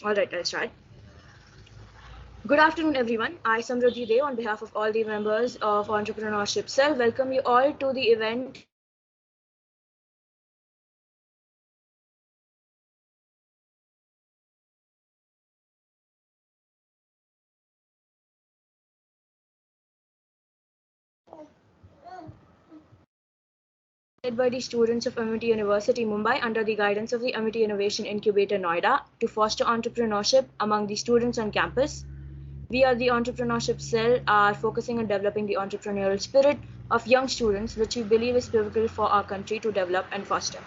All right, I'll start. Good afternoon, everyone. I, Samruddhi Dev, on behalf of all the members of Entrepreneurship Cell, welcome you all to the event led by the students of Amity University, Mumbai, under the guidance of the Amity Innovation Incubator, Noida, to foster entrepreneurship among the students on campus. We are the Entrepreneurship Cell are focusing on developing the entrepreneurial spirit of young students, which we believe is pivotal for our country to develop and foster.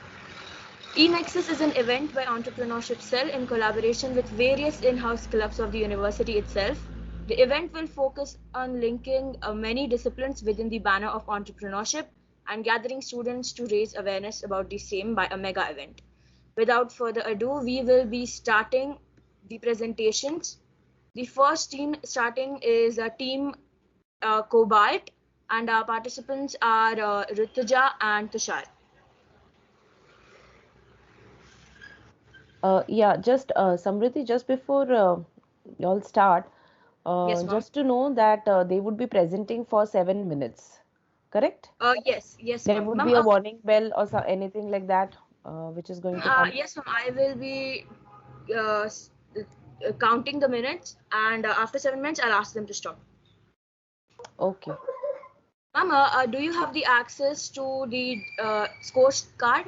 eNexus is an event by Entrepreneurship Cell in collaboration with various in-house clubs of the university itself. The event will focus on linking many disciplines within the banner of entrepreneurship and gathering students to raise awareness about the same by a mega event. Without further ado, we will be starting the presentations. The first team starting is a team Cobalt, and our participants are Rituja and Tushar. Yeah, just Samriti, just before y'all start, Yes, ma'am. just to know that they would be presenting for 7 minutes, correct? Yes, There ma'am. would Ma'am, be a warning bell or anything like that, which is going to come. yes, ma'am. I will be uh, counting the minutes, and after 7 minutes, I'll ask them to stop. Okay. Ma'am, do you have the access to the scores card?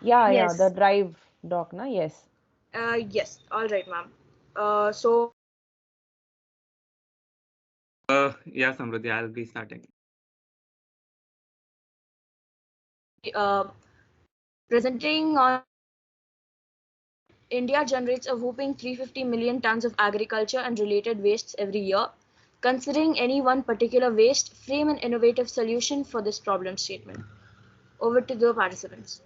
Yeah, the Yes. drive dock, na? Yes. Yes. All right, ma'am. So, Yeah, Samruddhi, I'll be starting. uh, presenting on India generates a whopping 350 million tons of agriculture and related wastes every year. Considering any one particular waste, frame an innovative solution for this problem statement. Over to the participants.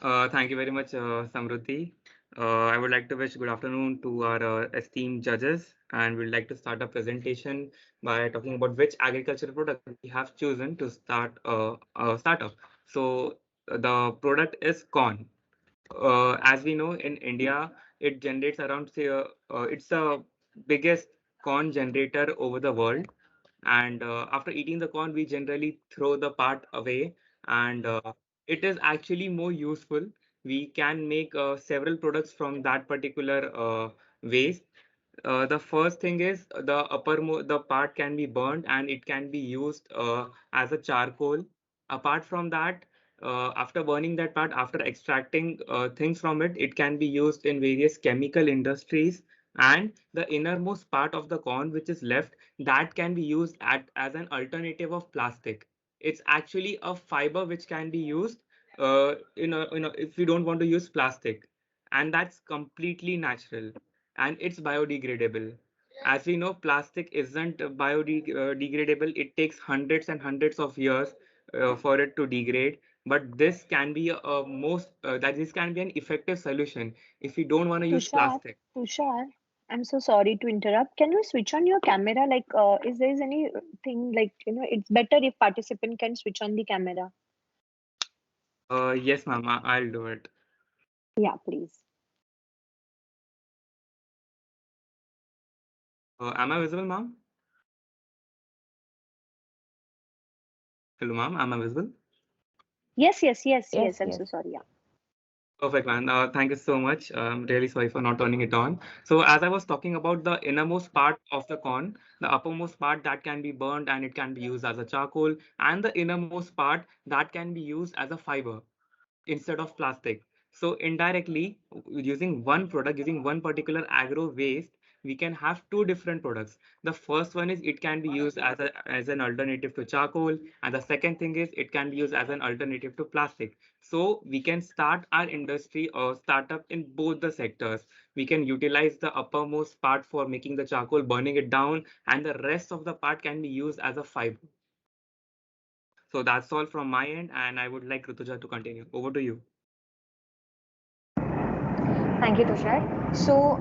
Thank you very much, Samruddhi. I would like to wish good afternoon to our esteemed judges, and we'd like to start a presentation by talking about which agricultural product we have chosen to start a startup. So the product is corn. As we know, in India, it generates around say it's the biggest corn generator over the world. And after eating the corn, we generally throw the part away, and it is actually more useful. We can make several products from that particular waste. The first thing is the part can be burned and it can be used as a charcoal. Apart from that, after burning that part, after extracting things from it, it can be used in various chemical industries. And the innermost part of the corn, which is left, that can be used as an alternative of plastic. It's actually a fiber which can be used if you don't want to use plastic, and that's completely natural and it's biodegradable. As we know, plastic isn't biodegradable. It takes hundreds and hundreds of years for it to degrade. But this can be this can be an effective solution if you don't want to use Tushar, plastic. Tushar, I'm so sorry to interrupt. Can you switch on your camera? Like, is there anything like, it's better if participant can switch on the camera. Yes, ma'am, I'll do it. Yeah, please. Am I visible, ma'am? Hello, ma'am. Am I visible? Yes, yes, yes, Yes, yes. I'm yes. so sorry. Yeah. Perfect, man. Thank you so much. I'm really sorry for not turning it on. So, as I was talking about the innermost part of the corn, the uppermost part that can be burned and it can be used as a charcoal, and the innermost part that can be used as a fiber instead of plastic. So indirectly, using one product, using one particular agro waste, we can have two different products. The first one is it can be used as an alternative to charcoal, and the second thing is it can be used as an alternative to plastic. So we can start our industry or startup in both the sectors. We can utilize the uppermost part for making the charcoal, burning it down, and the rest of the part can be used as a fiber. So that's all from my end, and I would like Rutuja to continue. Over to you. Thank you, Tushar. So,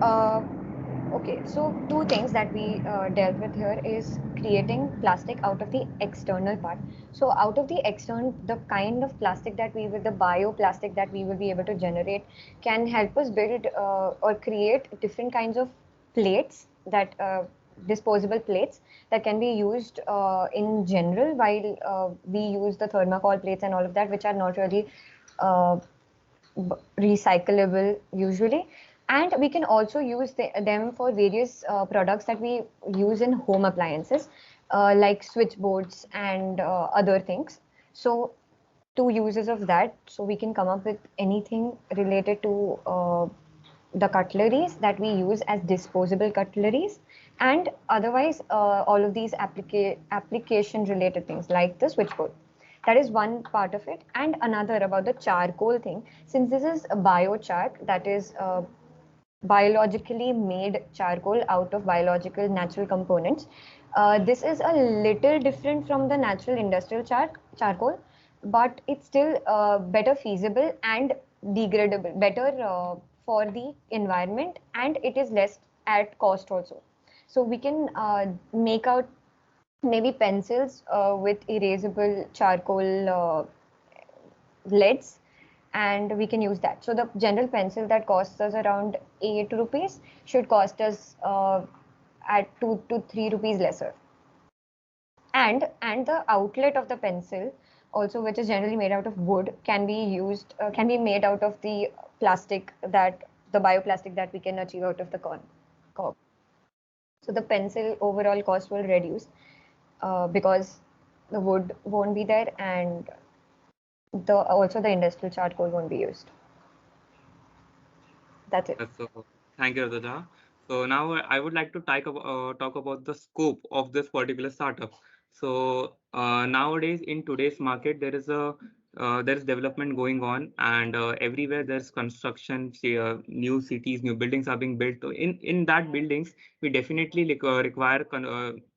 okay, so two things that we dealt with here is creating plastic out of the external part. So out of the external, the kind of plastic that we will, the bioplastic that we will be able to generate can help us build or create different kinds of plates that disposable plates that can be used in general, while we use the thermocol plates and all of that, which are not really uh, recyclable usually. And we can also use them for various products that we use in home appliances, like switchboards and other things. So two uses of that. So we can come up with anything related to the cutleries that we use as disposable cutleries, and otherwise all of these application related things like the switchboard. That is one part of it. And another about the charcoal thing, since this is a biochar, that is biologically made charcoal out of biological natural components. This is a little different from the natural industrial charcoal, but it's still better feasible and degradable, better for the environment, and it is less at cost also. So we can make out maybe pencils with erasable charcoal leads, and we can use that. So the general pencil that costs us around 8 rupees should cost us at 2 to 3 rupees lesser. And the outlet of the pencil also, which is generally made out of wood, can be used can be made out of the plastic, that the bioplastic that we can achieve out of the corn cob. So the pencil overall cost will reduce because the wood won't be there, and also the industrial charcoal won't be used. That's it. So thank you, Radha. So now I would like to talk about the scope of this particular startup. So nowadays in today's market, there is development going on, and everywhere there's construction. New cities, new buildings are being built. So in that buildings, we definitely require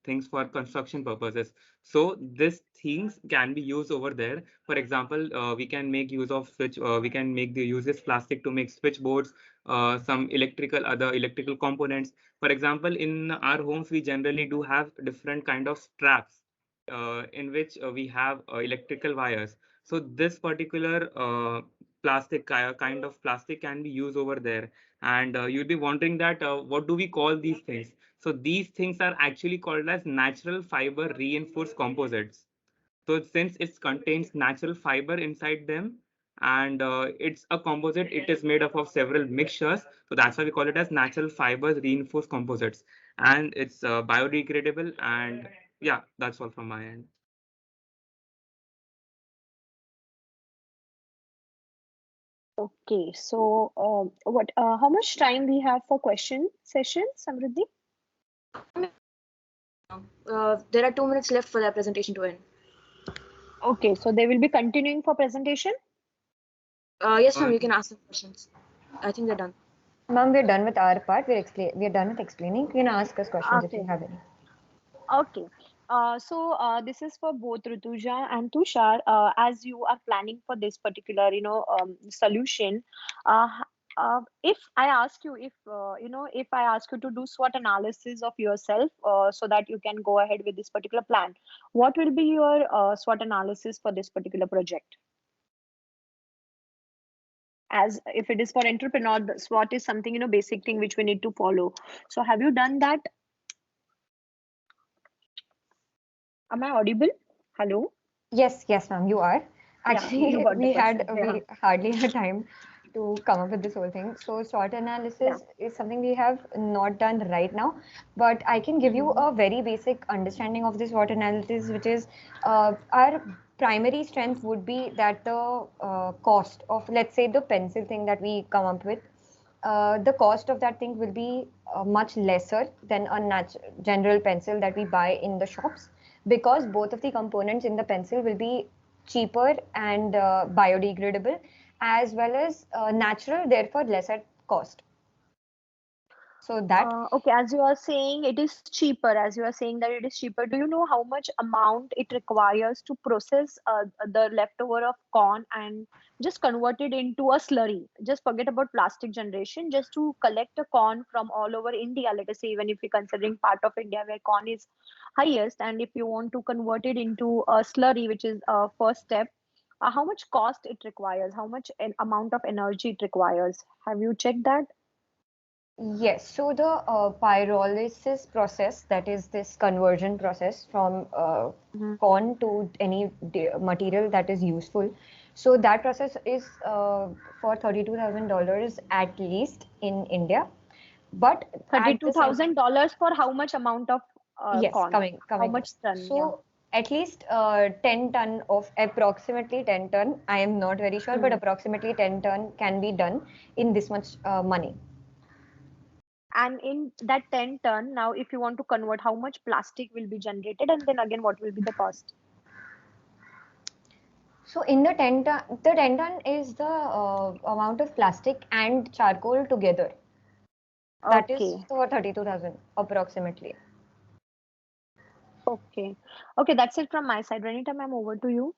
things for construction purposes. So these things can be used over there. For example, we can make use of switch. We can make the use this plastic to make switchboards, some other electrical components. For example, in our homes, we generally do have different kind of straps in which we have electrical wires. So this particular kind of plastic can be used over there. And you'll be wondering that what do we call these things? So these things are actually called as natural fiber reinforced composites. So since it contains natural fiber inside them, and it's a composite, it is made up of several mixtures. So that's why we call it as natural fibers reinforced composites. And it's biodegradable. And yeah, that's all from my end. Okay, so what? How much time we have for question session, Samriddhi? There are 2 minutes left for the presentation to end. Okay, so they will be continuing for presentation. Yes, ma'am, you can ask some questions. I think they're done. Ma'am, we're done with our part. We're done with explaining. You can ask us questions if you Okay. have any. Okay. So this is for both Rutuja and Tushar. As you are planning for this particular, solution, if I ask you, if I ask you to do SWOT analysis of yourself, so that you can go ahead with this particular plan, what will be your SWOT analysis for this particular project? As if it is for entrepreneur, the SWOT is something, basic thing which we need to follow. So have you done that? Am I audible? Hello? Yes, ma'am, you are. Yeah, you Actually, got the question. Yeah. we hardly had time to come up with this whole thing. So SWOT Yeah. analysis is something we have not done right now, but I can give you a very basic understanding of this SWOT analysis, which is our primary strength would be that the cost of, let's say, the pencil thing that we come up with, the cost of that thing will be much lesser than a general pencil that we buy in the shops, because both of the components in the pencil will be cheaper and biodegradable, as well as natural, therefore lesser cost. So that, Okay, as you are saying, it is cheaper. As you are saying that it is cheaper. Do you know how much amount it requires to process the leftover of corn and just convert it into a slurry? Just forget about plastic generation. Just to collect a corn from all over India, let us say, even if you're considering part of India where corn is highest, and if you want to convert it into a slurry, which is a first step, how much cost it requires? How much an amount of energy it requires? Have you checked that? yes, so the pyrolysis process, that is this conversion process from corn to any material that is useful. So that process is for $32,000 at least in India. But at the same, $32,000 for how much amount of yes, corn? How coming. much ton? Yeah. So at least 10 ton of approximately 10 ton. I am not very sure, but Hmm. approximately 10 ton can be done in this much money. And in that 10 ton, now if you want to convert, how much plastic will be generated, and then again, what will be the cost? So in the 10 ton is the amount of plastic and charcoal together. That is Okay. for 32,000 approximately. Okay. Okay, that's it from my side. Renita, ma'am, over to you.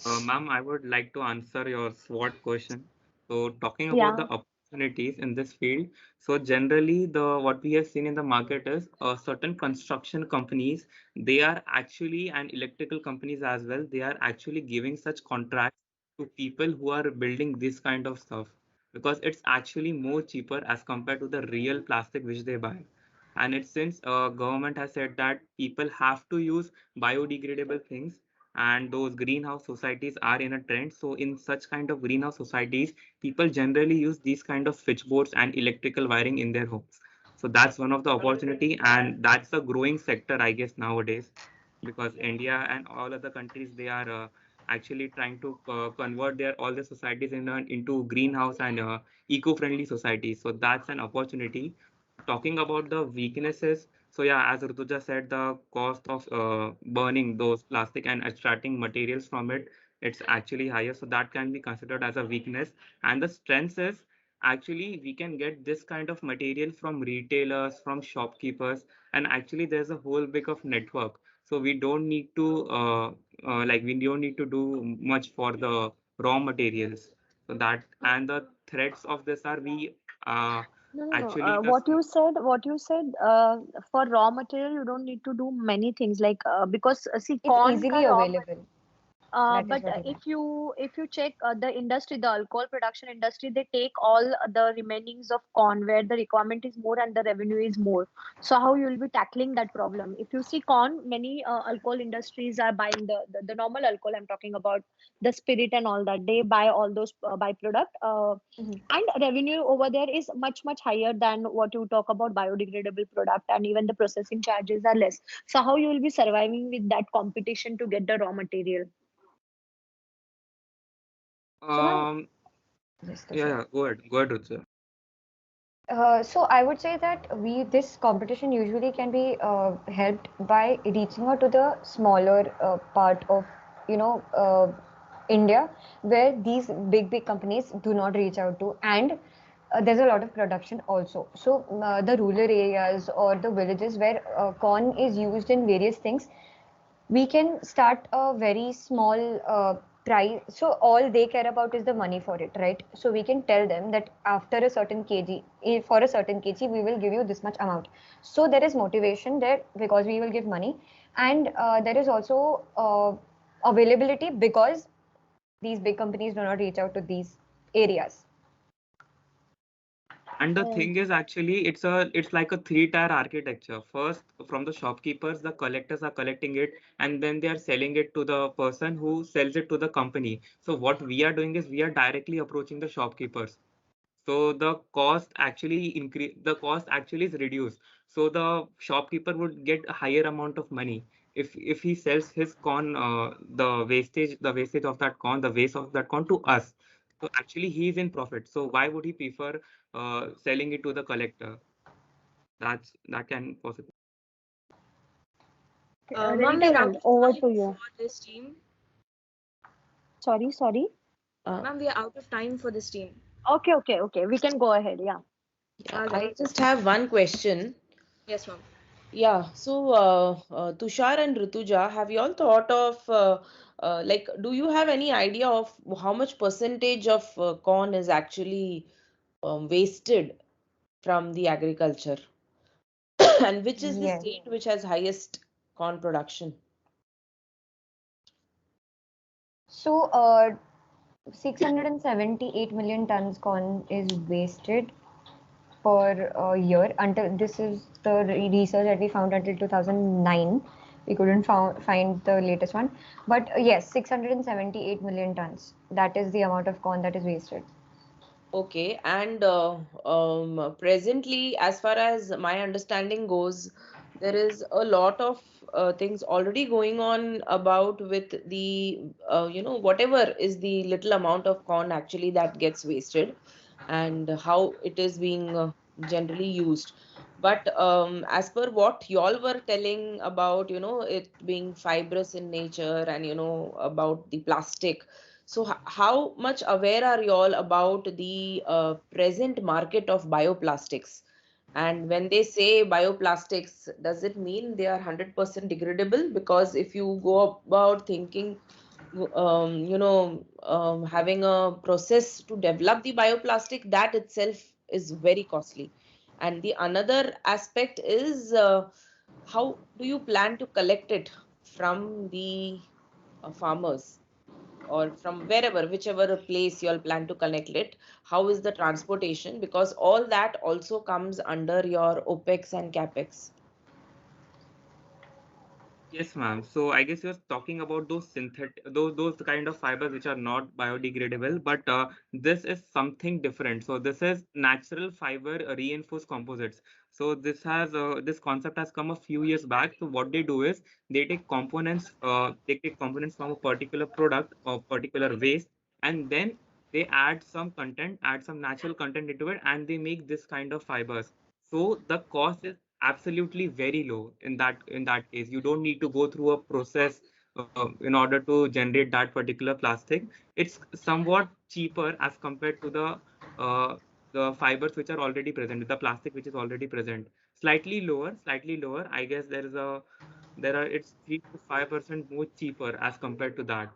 Ma'am, I would like to answer your SWOT question. So, talking about Yeah. the opportunities in this field, so generally, the what we have seen in the market is certain construction companies, they are actually, and electrical companies as well, they are actually giving such contracts to people who are building this kind of stuff because it's actually more cheaper as compared to the real plastic which they buy. And it's since government has said that people have to use biodegradable things and those greenhouse societies are in a trend. So in such kind of greenhouse societies, people generally use these kind of switchboards and electrical wiring in their homes. So that's one of the opportunity, and that's a growing sector, I guess, nowadays, because India and all other countries they are actually trying to convert their all the societies into greenhouse and eco-friendly societies. So that's an opportunity. Talking about the weaknesses, so yeah, as Rutuja said, the cost of burning those plastic and extracting materials from it, it's actually higher. So that can be considered as a weakness. And the strength is actually we can get this kind of material from retailers, from shopkeepers, and actually there's a whole big of network. So we don't need to we don't need to do much for the raw materials. So that and the threats of this are we No, no, no. actually What you said, for raw material, you don't need to do many things like because see, It's corn ka easily raw available. That is but what I meant. if you check the industry, the alcohol production industry, they take all the remainings of corn where the requirement is more and the revenue is more. So how you will be tackling that problem? If you see corn, many alcohol industries are buying the normal alcohol. I'm talking about the spirit and all that. They buy all those byproduct. Mhm. And revenue over there is much higher than what you talk about biodegradable product, and even the processing charges are less. So how you will be surviving with that competition to get the raw material? So ma'am, Um, yes, yeah, Tushar. yeah, go ahead, Rucha. So I would say that this competition usually can be helped by reaching out to the smaller part of India where these big companies do not reach out to, and there's a lot of production also. So the rural areas or the villages where corn is used in various things, we can start a very small price. So all they care about is the money for it, right? So we can tell them that after a certain kg, for a certain kg we will give you this much amount. So there is motivation there because we will give money, and there is also availability because these big companies do not reach out to these areas. And the Oh. thing is actually it's like a three-tier architecture. First, from the shopkeepers, the collectors are collecting it, and then they are selling it to the person who sells it to the company. So what we are doing is we are directly approaching the shopkeepers. So the cost actually increase, the cost actually is reduced. So the shopkeeper would get a higher amount of money if he sells his corn, the wastage of that corn, the waste of that corn to us. So actually he is in profit. So why would he prefer selling it to the collector? That can possibly. Ma'am, Renita we're out ma'am, of over time to for you. this team. Sorry. Uh, Ma'am, we are out of time for this team. Okay. We can go ahead. Yeah. Yeah, That I just have one question. yes, ma'am. Yeah, so Tushar and Rituja, have you all thought of like, do you have any idea of how much percentage of corn is actually wasted from the agriculture? And which is the Yes. state which has highest corn production? So, 678 million tons corn is wasted per year until this is the research that we found until 2009. We couldn't find the latest one, but yes, 678 million tons. That is the amount of corn that is wasted. Okay, and presently, as far as my understanding goes, there is a lot of things already going on about with the, whatever is the little amount of corn actually that gets wasted and how it is being generally used. But as per what y'all were telling about, it being fibrous in nature and, about the plastic. So, how much aware are you all about the present market of bioplastics? And when they say bioplastics, does it mean they are 100% degradable? Because if you go about thinking, having a process to develop the bioplastic, that itself is very costly. And the another aspect is how do you plan to collect it from the farmers? Or from wherever, whichever place you all plan to connect it, how is the transportation? Because all that also comes under your OPEX and CAPEX. Yes, ma'am. So I guess you're talking about those synthetic, those kind of fibers which are not biodegradable, but this is something different. So this is natural fiber reinforced composites. So this concept has come a few years back. So what they do is they take components from a particular product or particular waste, and then they add some natural content into it, and they make this kind of fibers. So the cost is absolutely very low in that case. You don't need to go through a process in order to generate that particular plastic. It's somewhat cheaper as compared to the fibers which are already present, the plastic which is already present. Slightly lower. I guess there are it's 3 to 5% more cheaper as compared to that.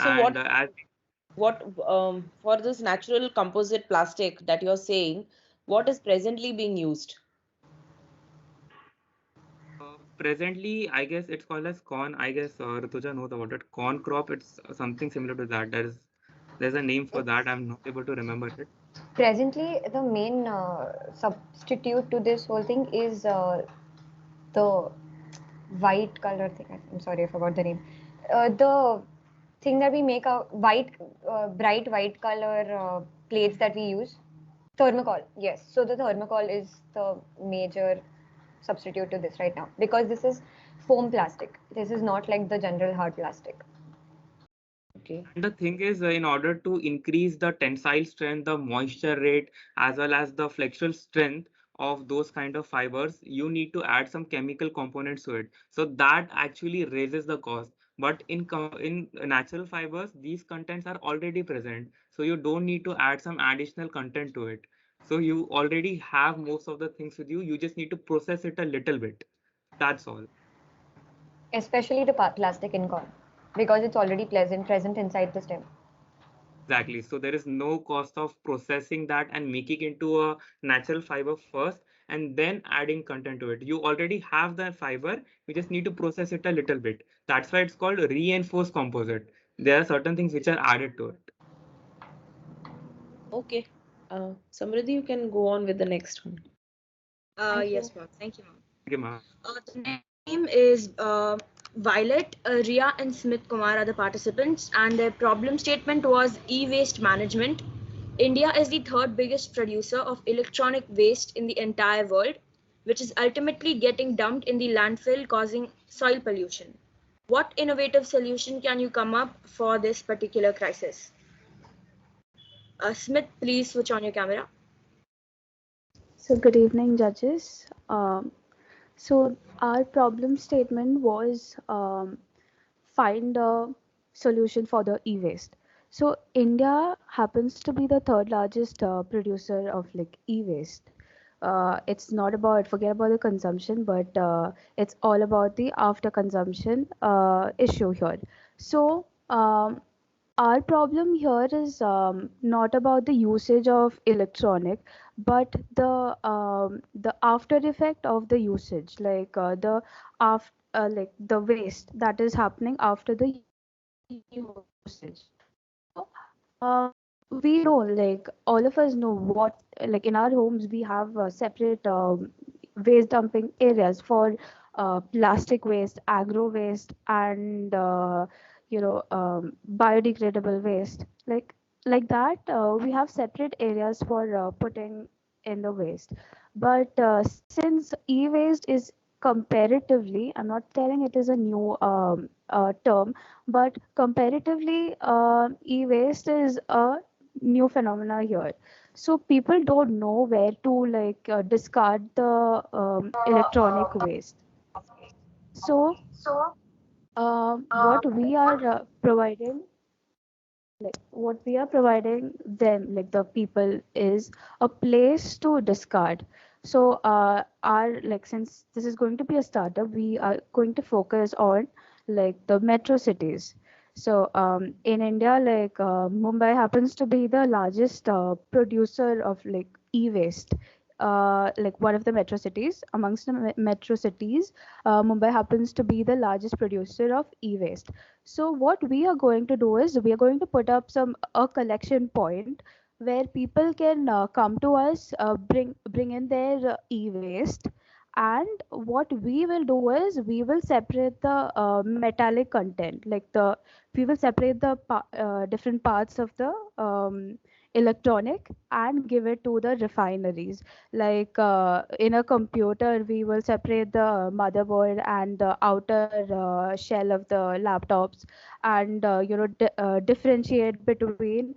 So And as what for this natural composite plastic that you're saying, what is presently being used? Presently, I guess it's called as corn. I guess Rituja knows about it. Corn crop. It's something similar to that. There's a name for that. It's I'm not able to remember it. presently the main substitute to this whole thing is the white color thing. I'm sorry, I forgot the name. The thing that we make a white, bright white color plates that we use. Thermocol, yes. So the thermocol is the major substitute to this right now because this is foam plastic. This is not like the general hard plastic. Okay. And the thing is, in order to increase the tensile strength, the moisture rate, as well as the flexural strength of those kind of fibers, you need to add some chemical components to it. So that actually raises the cost. But in natural fibers, these contents are already present. So you don't need to add some additional content to it. So you already have most of the things with you. You just need to process it a little bit. That's all. Especially the plastic in corn because it's already present inside the stem. Exactly. So there is no cost of processing that and making into a natural fiber first and then adding content to it. You already have the fiber, you just need to process it a little bit. That's why it's called reinforced composite. There are certain things which are added to it. Okay. Samriddhi, you can go on with the next one. Thank you. Yes, ma'am. Thank you, ma'am. Okay, ma'am. The name is Violet, Ria, and Smith Kumar are the participants, and their problem statement was e-waste management. India is the third biggest producer of electronic waste in the entire world, which is ultimately getting dumped in the landfill, causing soil pollution. What innovative solution can you come up for this particular crisis? Smith, please switch on your camera. So, good evening, judges. So, our problem statement was find a solution for the e-waste. So, India happens to be the third largest producer of like e-waste. it's not about forget about the consumption, but it's all about the after consumption issue here. So our problem here is not about the usage of electronic, but the after effect of the usage, like like the waste that is happening after the usage. So we know, like all of us know what, like in our homes we have separate waste dumping areas for plastic waste, agro waste, and biodegradable waste. Like that, we have separate areas for putting in the waste. But since e-waste is comparatively, I'm not telling it is a new term, but comparatively, e-waste is a new phenomena here. So people don't know where to discard the electronic waste. So what we are providing like what we are providing them, like the people, is a place to discard. So our like since this is going to be a startup, we are going to focus on like the metro cities. So in India, Mumbai happens to be the largest producer of like e-waste. Like one of the metro cities amongst the metro cities, Mumbai happens to be the largest producer of e-waste. So what we are going to do is we are going to put up some a collection point where people can come to us, bring in their e-waste, and what we will do is we will separate the metallic content, we will separate the different parts of the electronic and give it to the refineries. In a computer, we will separate the motherboard and the outer shell of the laptops, and differentiate between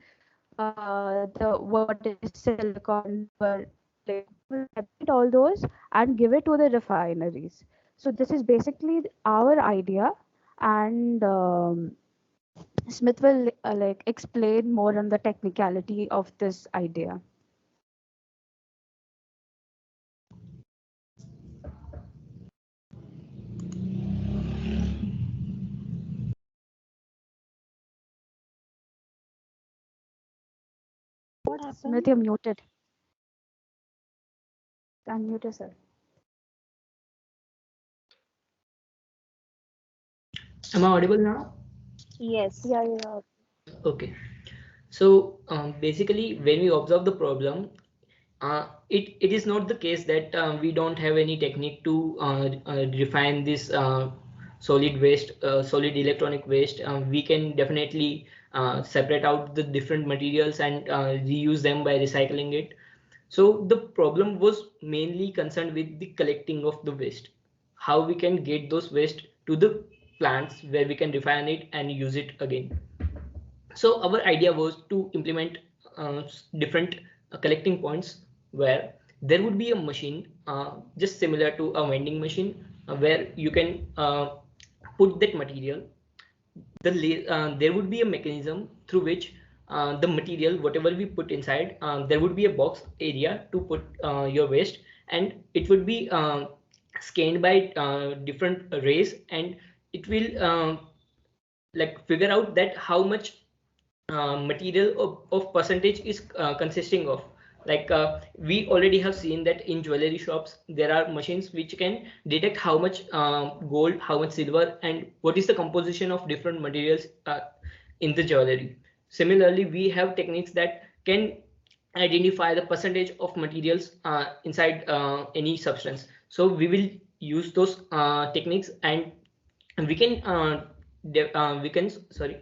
the what is silicon, rubber. Like we will separate all those and give it to the refineries. So this is basically our idea, and Smith will explain more on the technicality of this idea. What Smith, happened? you're muted. Unmute yourself. Am I audible now? Yes. Yeah, yeah. Okay. So basically, when we observe the problem, it is not the case that we don't have any technique to refine this solid waste, solid electronic waste. We can definitely separate out the different materials and reuse them by recycling it. So the problem was mainly concerned with the collecting of the waste. How we can get those waste to the plants where we can refine it and use it again. So our idea was to implement different collecting points where there would be a machine just similar to a vending machine where you can put that material. There would be a mechanism through which the material, whatever we put inside, there would be a box area to put your waste, and it would be scanned by different rays, and it will like figure out that how much material of percentage is consisting of. We already have seen that in jewelry shops there are machines which can detect how much gold, how much silver, and what is the composition of different materials in the jewelry. Similarly, we have techniques that can identify the percentage of materials inside any substance. So we will use those techniques, and we can we can sorry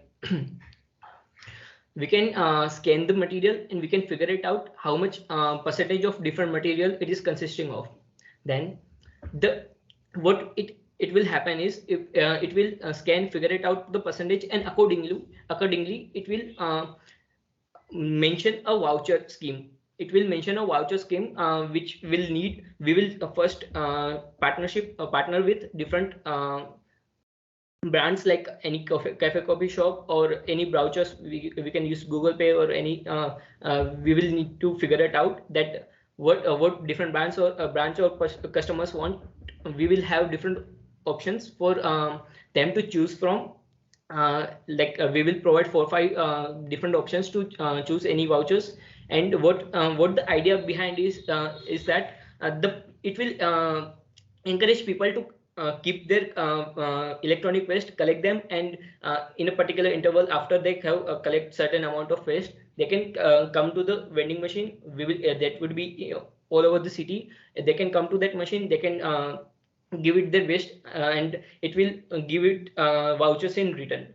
we can scan the material, and we can figure it out how much percentage of different material it is consisting of. Then the what it will happen is, if it will scan, figure it out the percentage, and accordingly it will mention a voucher scheme. It will mention a voucher scheme which will need we will first partner with different brands, like any cafe coffee shop or any browsers. We can use Google Pay or any we will need to figure it out that what different branch or customers want. We will have different options for them to choose from. We will provide 4 or 5 different options to choose any vouchers. And what the idea behind is that the it will encourage people to keep their electronic waste, collect them, and in a particular interval after they have collect certain amount of waste, they can come to the vending machine. We will that would be, all over the city. They can come to that machine, they can give it their waste, and it will give it vouchers in return.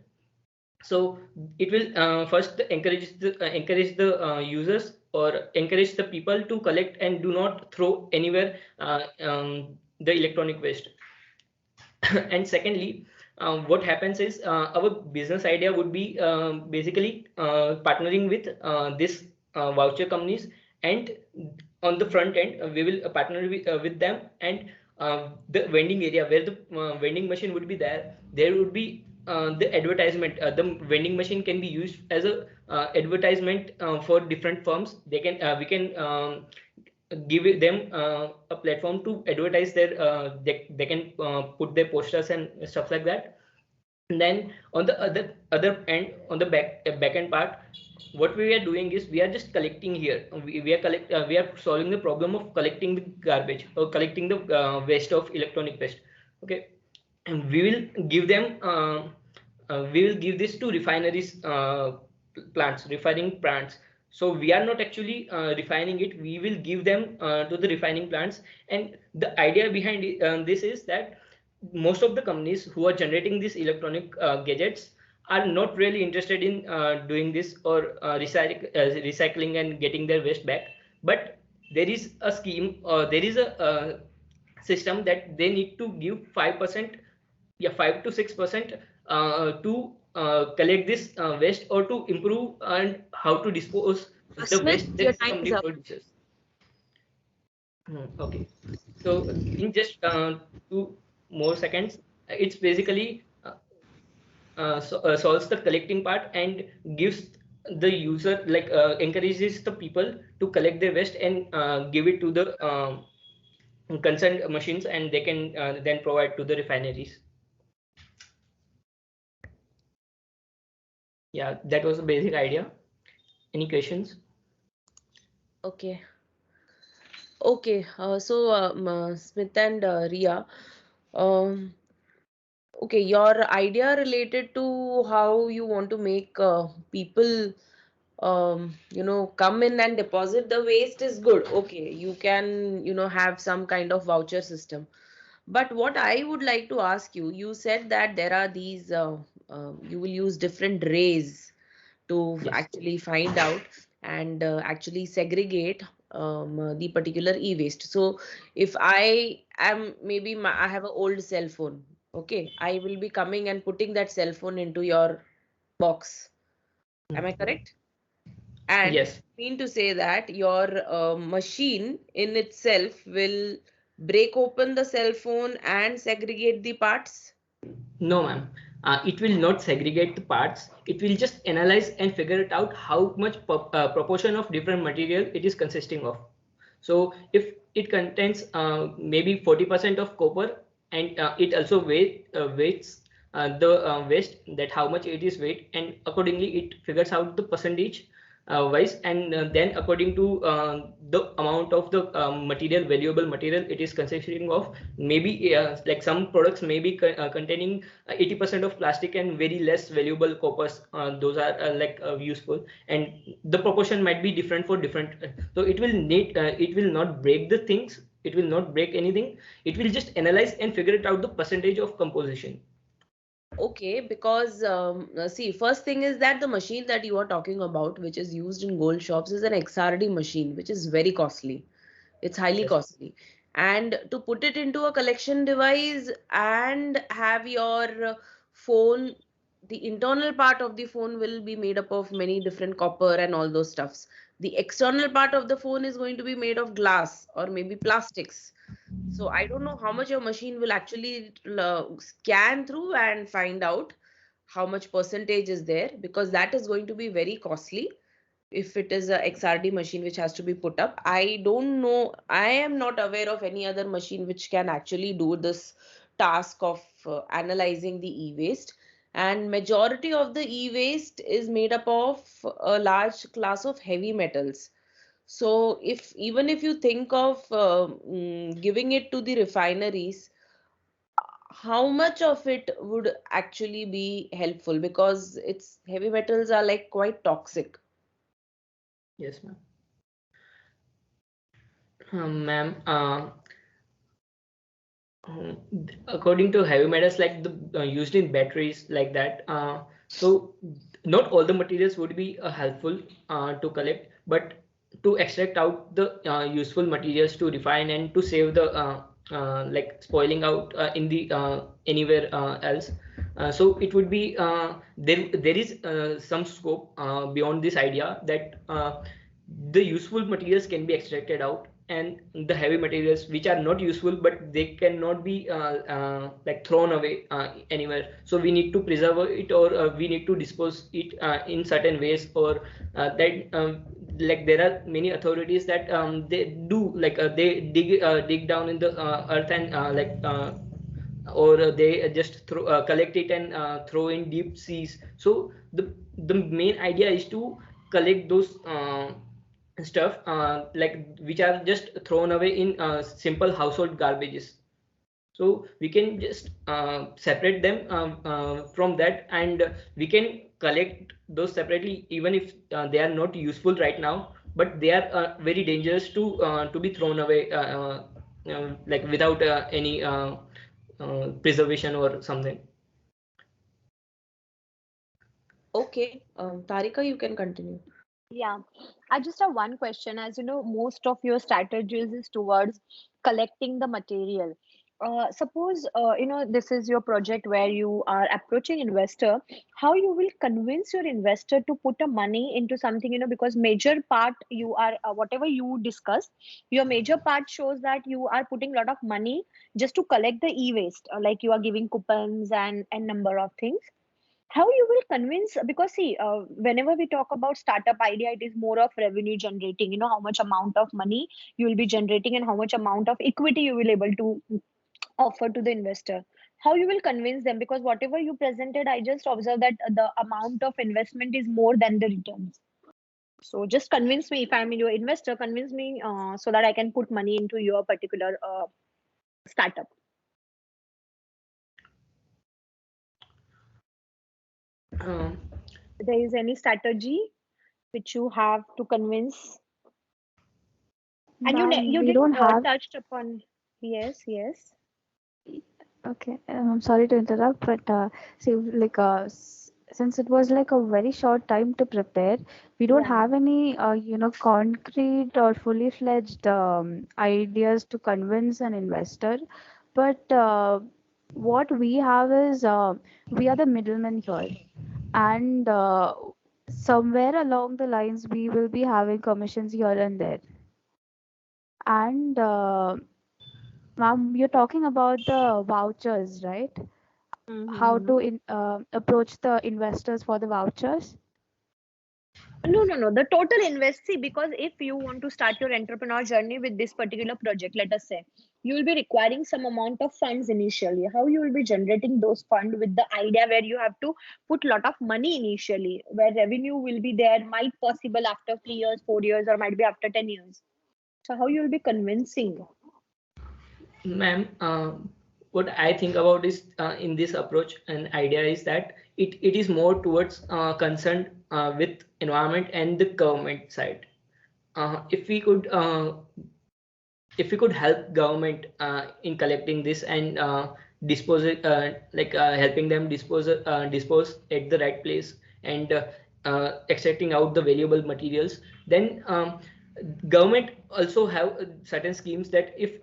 So it will first encourage the users, or encourage the people to collect and do not throw anywhere the electronic waste. And secondly, what happens is, our business idea would be basically partnering with this voucher companies. And on the front end, we will partner with them. And the vending area where the vending machine would be there would be the advertisement. The vending machine can be used as a advertisement for different firms. We can give them a platform to advertise their, they can put their posters and stuff like that. And then on the other end, on the back end part, what we are doing is we are just collecting here. We are solving the problem of collecting the garbage, or collecting the waste of electronic waste. Okay. And we will give this to refineries, refining plants. So we are not actually refining it, we will give them to the refining plants. And the idea behind this is that most of the companies who are generating these electronic gadgets are not really interested in doing this, or recycling and getting their waste back. But there is a scheme, there is a system that they need to give 5%, yeah, 5 to 6% to collect this waste, or to improve and how to dispose the Smith, waste your that time is somebody up. produces. Okay, so in just 2 more seconds, it's basically solves the collecting part, and gives the user, like encourages the people to collect their waste, and give it to the concerned machines, and they can then provide to the refineries. Yeah, that was the basic idea. Any questions? Okay. Okay. Smith and Ria, um, okay, your idea related to how you want to make people, come in and deposit the waste is good. Okay, you can, have some kind of voucher system. But what I would like to ask you, you said that there are these, you will use different rays to Yes. actually find out and actually segregate the particular e-waste. So if I am, maybe I have an old cell phone, okay, I will be coming and putting that cell phone into your box. Am I correct? And Yes. mean to say that your machine in itself will break open the cell phone and segregate the parts? No, ma'am. It will not segregate the parts. It will just analyze and figure it out how much proportion of different material it is consisting of. So if it contains maybe 40% of copper, and it also weights the waste, that how much it is weight, and accordingly it figures out the percentage wise. And then according to the amount of the valuable material it is consisting of, maybe like some products may be containing 80% of plastic and very less valuable coppers. Those are useful, and the proportion might be different for different. So it will not break the things, it will not break anything. It will just analyze and figure it out the percentage of composition. Okay, because see, first thing is that the machine that you are talking about, which is used in gold shops, is an XRD machine, which is very costly. It's highly Yes. costly. And to put it into a collection device and have your phone, the internal part of the phone will be made up of many different copper and all those stuffs. The external part of the phone is going to be made of glass or maybe plastics. So I don't know how much your machine will actually scan through and find out how much percentage is there, because that is going to be very costly. if it is a XRD machine which has to be put up. I don't know, I am not aware of any other machine which can actually do this task of analyzing the e-waste. And majority of the e-waste is made up of a large class of heavy metals. So if even if you think of giving it to the refineries, how much of it would actually be helpful, because its heavy metals are like quite toxic. Yes, ma'am. Ma'am, um, according to heavy metals, like the used in batteries, like that. So not all the materials would be helpful to collect, but to extract out the useful materials to refine and to save the like spoiling out in the anywhere else. So it would be there is some scope beyond this idea that the useful materials can be extracted out, and the heavy materials which are not useful but they cannot be like thrown away anywhere, so we need to preserve it, or we need to dispose it in certain ways, or that like there are many authorities that they do like they dig down in the earth and or they just collect it and throw in deep seas. So the main idea is to collect those stuff like which are just thrown away in simple household garbages. So we can just separate them from that, and we can collect those separately, even if they are not useful right now, but they are very dangerous to be thrown away like without any preservation or something. Okay, Tarika, you can continue. Yeah, I just have one question. As you know, most of your strategies is towards collecting the material. Suppose this is your project where you are approaching investor. How you will convince your investor to put a money into something? Because major part you are whatever you discuss, your major part shows that you are putting a lot of money just to collect the e-waste. Like you are giving coupons and number of things. How you will convince, because see, whenever we talk about startup idea, it is more of revenue generating, how much amount of money you will be generating and how much amount of equity you will able to offer to the investor. How you will convince them, because whatever you presented, I just observed that the amount of investment is more than the returns. So just convince me, if I'm your investor, convince me so that I can put money into your particular startup. Um, There is any strategy which you have to convince. And Ma'am, you we did don't have. touched upon. Yes, yes. Okay, I'm sorry to interrupt, but see, like, since it was like a very short time to prepare, we don't Yeah. have any, concrete or fully fledged ideas to convince an investor. But what we have is we are the middlemen here, and somewhere along the lines, we will be having commissions here and there. And ma'am, you're talking about the vouchers, right? How Mm-hmm. to approach the investors for the vouchers. No, no, no. The total invest, see, because if you want to start your entrepreneur journey with this particular project, let us say, you will be requiring some amount of funds initially. How you will be generating those funds with the idea where you have to put lot of money initially, where revenue will be there, might possible after 3 years, 4 years, or might be after 10 years. So how you will be convincing? Ma'am, what I think about is in this approach and idea is that it is more towards concerned with environment and the government side. If we could help government in collecting this and dispose it, helping them dispose at the right place and extracting out the valuable materials, then government also have certain schemes that if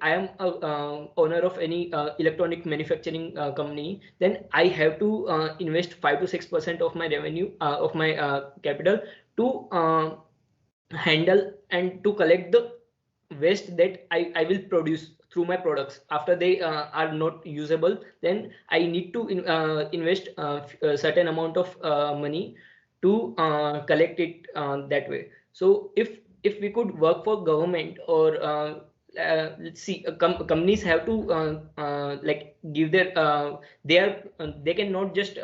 I am a owner of any electronic manufacturing company, then I have to invest 5 to 6% of my revenue of my capital to handle and to collect the waste that I will produce through my products. After they are not usable, then I need to invest a certain amount of money to collect it that way. So if we could work for government, or let's see, companies have to like give their they cannot just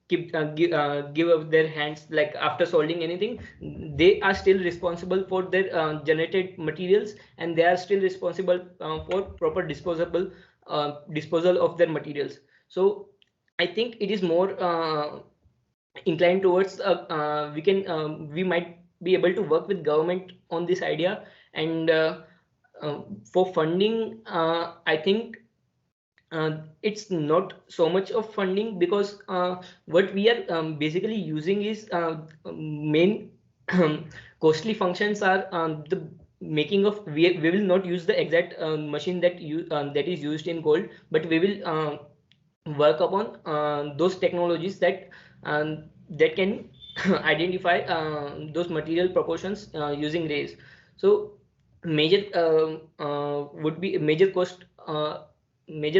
give up their hands like after solving anything. They are still responsible for their generated materials, and they are still responsible for proper disposal of their materials. So I think it is more inclined towards we might be able to work with government on this idea. And for funding, I think it's not so much of funding, because what we are basically using is main costly functions are the making of, we will not use the exact machine that is used in gold, but we will work upon those technologies that can identify those material proportions using rays. So major would be major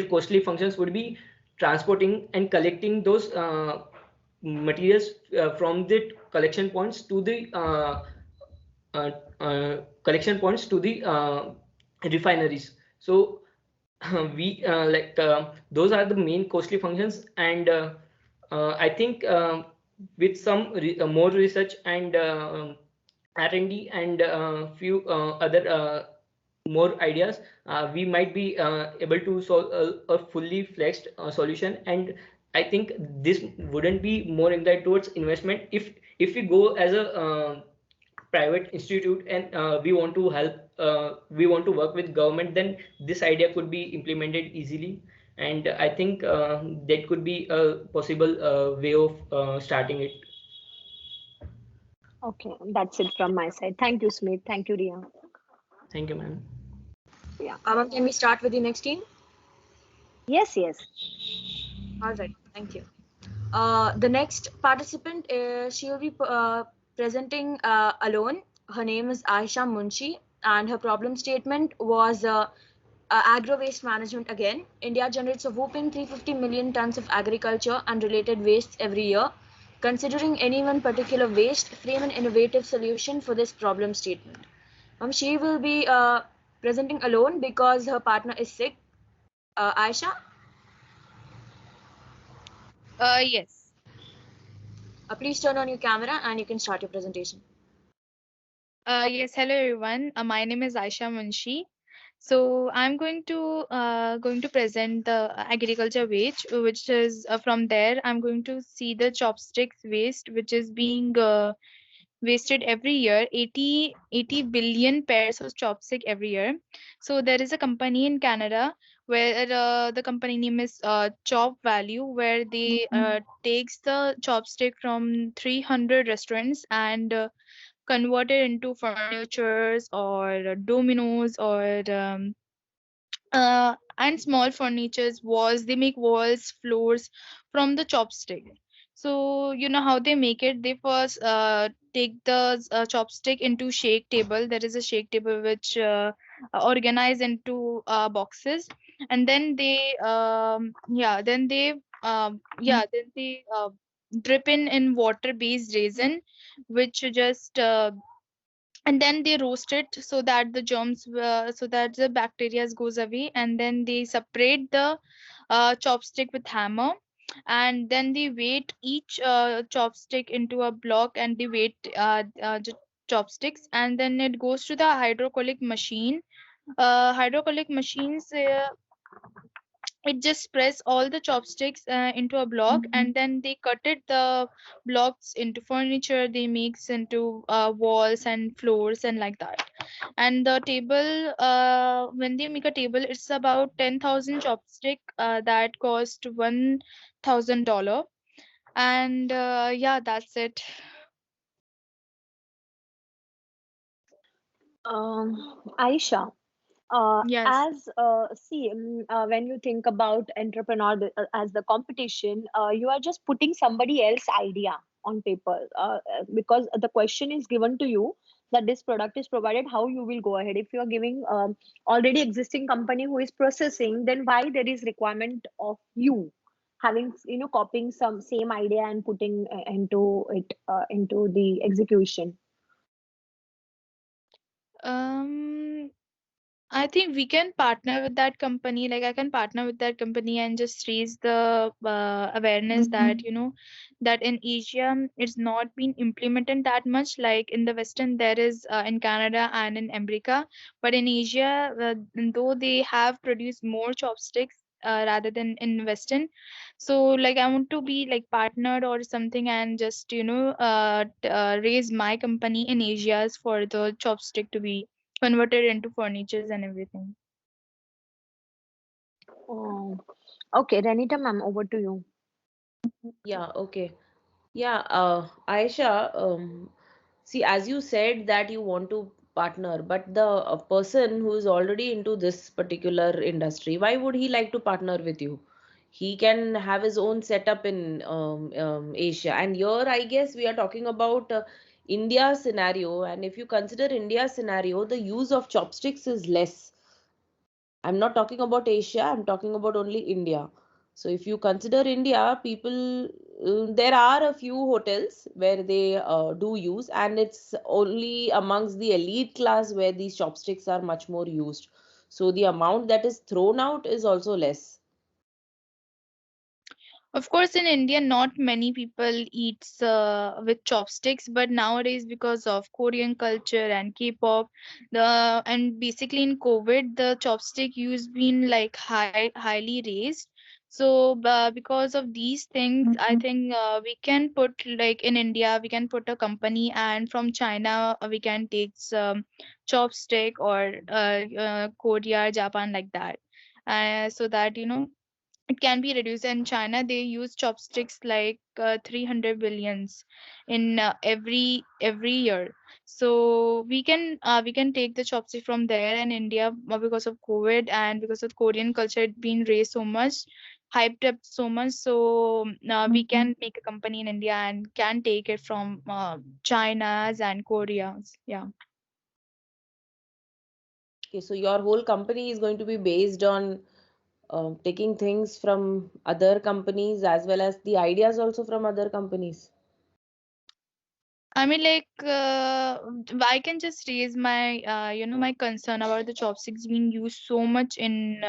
costly functions would be transporting and collecting those materials from the collection points to the refineries. So we those are the main costly functions. And I think with some more research and R&D and few other more ideas, we might be able to solve a fully flexed solution. And I think this wouldn't be more inclined towards investment. If we go as a private institute, and we want to work with government, then this idea could be implemented easily. And I think that could be a possible way of starting it. Okay, that's it from my side. Thank you, Smith. Thank you, Ria. Thank you, ma'am. Yeah. Aman, can we start with the next team? Yes, yes. All right, thank you. The next participant, she will be presenting alone. Her name is Aisha Munshi, and her problem statement was agro waste management again. India generates a whopping 350 million tons of agriculture and related wastes every year. Considering any one particular waste, frame an innovative solution for this problem statement. She will be presenting alone because her partner is sick. Aisha, Yes. please turn on your camera and you can start your presentation. Yes. Hello, everyone. My name is Aisha Munshi. So I'm going to present the agriculture waste, which is from there I'm going to see the chopsticks waste, which is being wasted every year. 80 billion pairs of chopstick every year. So there is a company in Canada where the company name is Chop Value, where they takes the chopstick from 300 restaurants and convert it into furnitures or dominoes or and small furnitures, walls. They make walls, floors from the chopstick. So you know how they make it. They first take the chopstick into shake table. There is a shake table which organize into boxes, and then they then they drip in water based resin, which just and then they roast it so that the germs so that the bacteria goes away, and then they separate the chopstick with hammer, and then they weight each chopstick into a block, and they weight the chopsticks, and then it goes to the hydraulic machine. Hydraulic machines, it just press all the chopsticks into a block, and then they cut it the blocks into furniture. They mix into walls and floors and like that. And the table, when they make a table, it's about 10,000 chopstick that cost $1,000. And yeah, that's it. Aisha, Yes. when you think about entrepreneur as the competition, you are just putting somebody else idea on paper, because the question is given to you that this product is provided, how you will go ahead. If you are giving already existing company who is processing, then why there is requirement of you? having, copying some same idea and putting into it, into the execution? Um, I think we can partner with that company. Like I can partner with that company and just raise the awareness that that in Asia it's not been implemented that much. Like in the Western, there is in Canada and in America, but in Asia, though they have produced more chopsticks rather than in Western. So like I want to be like partnered or something and just raise my company in Asia for the chopstick to be converted into furnitures and everything. Oh, okay, Renita ma'am, over to you. Yeah, okay. Yeah, Aisha, see, as you said that you want to partner, but the person who is already into this particular industry, why would he like to partner with you? He can have his own setup in Asia. And here, I guess we are talking about India scenario. And if you consider India scenario, the use of chopsticks is less. I'm not talking about Asia, I'm talking about only India. So if you consider India, people, there are a few hotels where they do use, and it's only amongst the elite class where these chopsticks are much more used. So the amount that is thrown out is also less. Of course, in India, not many people eats with chopsticks, but nowadays because of Korean culture and K-pop, the and basically in COVID, the chopstick use been like highly raised. So because of these things, I think we can put like in India, we can put a company, and from China we can take some chopstick or Korea, Japan like that, so that it can be reduced. In China they use chopsticks like 300 billions in every year. So we can take the chopstick from there. And India, because of COVID and because of Korean culture, it been raised so much, hyped up so much. So we can make a company in India and can take it from China's and Korea's. Yeah. Okay, so your whole company is going to be based on taking things from other companies as well as the ideas also from other companies. I mean, like, I can just raise my, my concern about the chopsticks being used so much in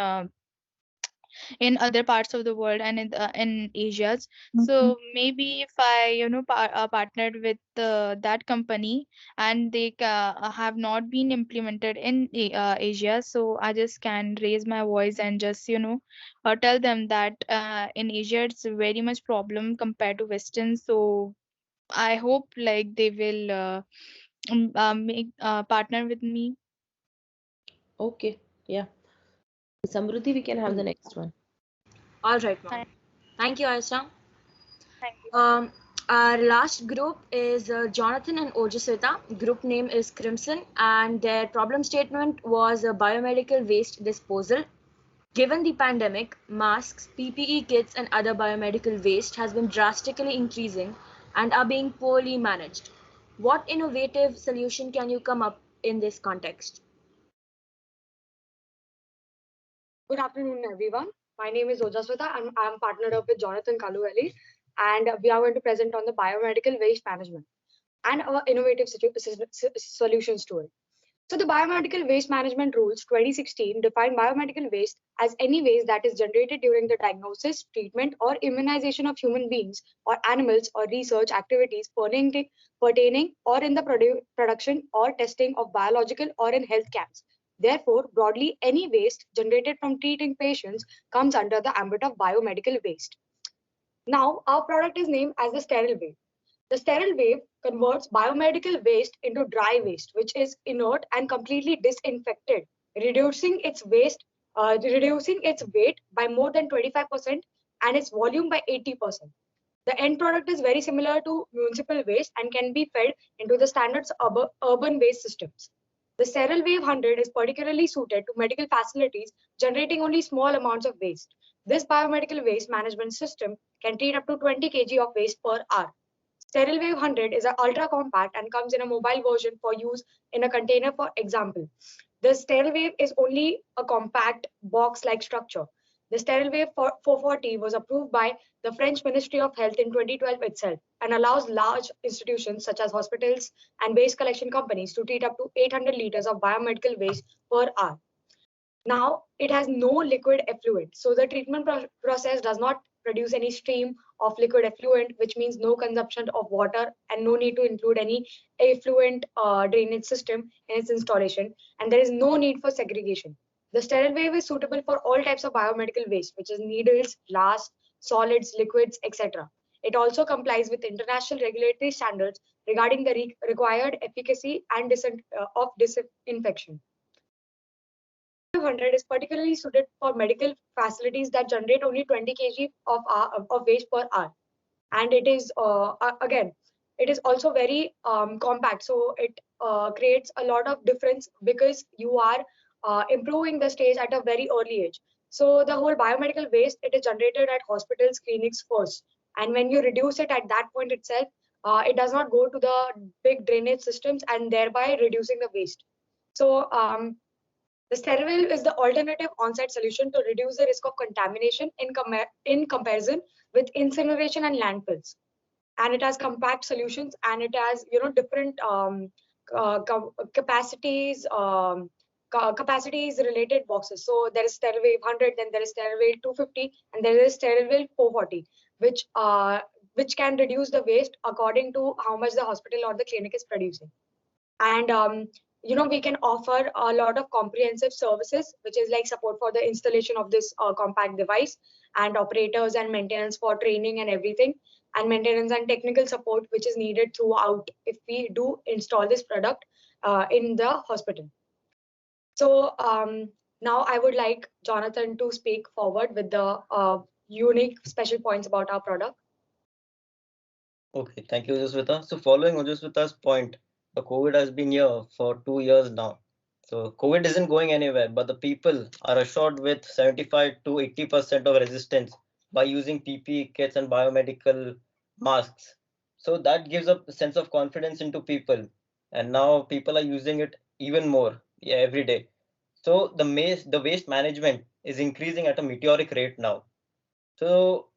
other parts of the world and in Asia's. So maybe if I, partnered with that company and they have not been implemented in Asia, so I just can raise my voice and just, tell them that in Asia it's very much problem compared to Western. So I hope like they will make partner with me. Okay, yeah. Samruddhi, we can have the Hmm. next one. All right, ma'am. Thank Thank you, Aisha. you. Um, our last group is Jonathan and Ojasweta. Group name is Crimson, and their problem statement was biomedical waste disposal. Given the pandemic, masks, PPE kits, and other biomedical waste has been drastically increasing and are being poorly managed. What innovative solution can you come up in this context? Good afternoon, everyone. My name is Ojasweta and I'm partnered up with Jonathan Kalueli, and we are going to present on the biomedical waste management and our innovative solutions to it. So, the Biomedical Waste Management Rules 2016 define biomedical waste as any waste that is generated during the diagnosis, treatment, or immunization of human beings or animals or research activities pertaining or in the production or testing of biological or in health camps. Therefore, broadly, any waste generated from treating patients comes under the ambit of biomedical waste. Now, our product is named as the sterile wave. The sterile wave converts biomedical waste into dry waste, which is inert and completely disinfected, reducing its reducing its weight by more than 25% and its volume by 80%. The end product is very similar to municipal waste and can be fed into the standard urban waste systems. The sterile wave 100 is particularly suited to medical facilities generating only small amounts of waste. This biomedical waste management system can treat up to 20 kg of waste per hour. Sterile Wave 100 is an ultra compact and comes in a mobile version for use in a container, for example. The Sterile Wave is only a compact box like structure. The sterile wave 440 was approved by the French Ministry of Health in 2012 itself and allows large institutions such as hospitals and waste collection companies to treat up to 800 liters of biomedical waste per hour. Now, it has no liquid effluent. So the treatment process does not produce any stream of liquid effluent, which means no consumption of water and no need to include any effluent drainage system in its installation. And there is no need for segregation. The sterile wave is suitable for all types of biomedical waste, which is needles, glass, solids, liquids, etc. It also complies with international regulatory standards regarding the required efficacy and of disinfection. 500 is particularly suited for medical facilities that generate only 20 kg of waste per hour. And it is, again, it is also very compact. So it creates a lot of difference because you are improving the stage at a very early age. So the whole biomedical waste, it is generated at hospitals, clinics first. And when you reduce it at that point itself, it does not go to the big drainage systems and thereby reducing the waste. So the sterile is the alternative on-site solution to reduce the risk of contamination in comparison with incineration and landfills. And it has compact solutions, and it has different capacities. Capacities related boxes. So there is sterile wave 100, then there is sterile wave 250, and there is sterile wave 440, which can reduce the waste according to how much the hospital or the clinic is producing. And we can offer a lot of comprehensive services, which is like support for the installation of this compact device, and operators and maintenance for training and everything, and maintenance and technical support which is needed throughout if we do install this product in the hospital. So now I would like Jonathan to speak forward with the unique special points about our product. Okay, thank you, Ojaswita. So following Ojaswita's point, the COVID has been here for 2 years now. So COVID isn't going anywhere, but the people are assured with 75 to 80% of resistance by using PPE kits and biomedical masks. So that gives a sense of confidence into people. And now people are using it even more, yeah, every day. So the waste management is increasing at a meteoric rate now. So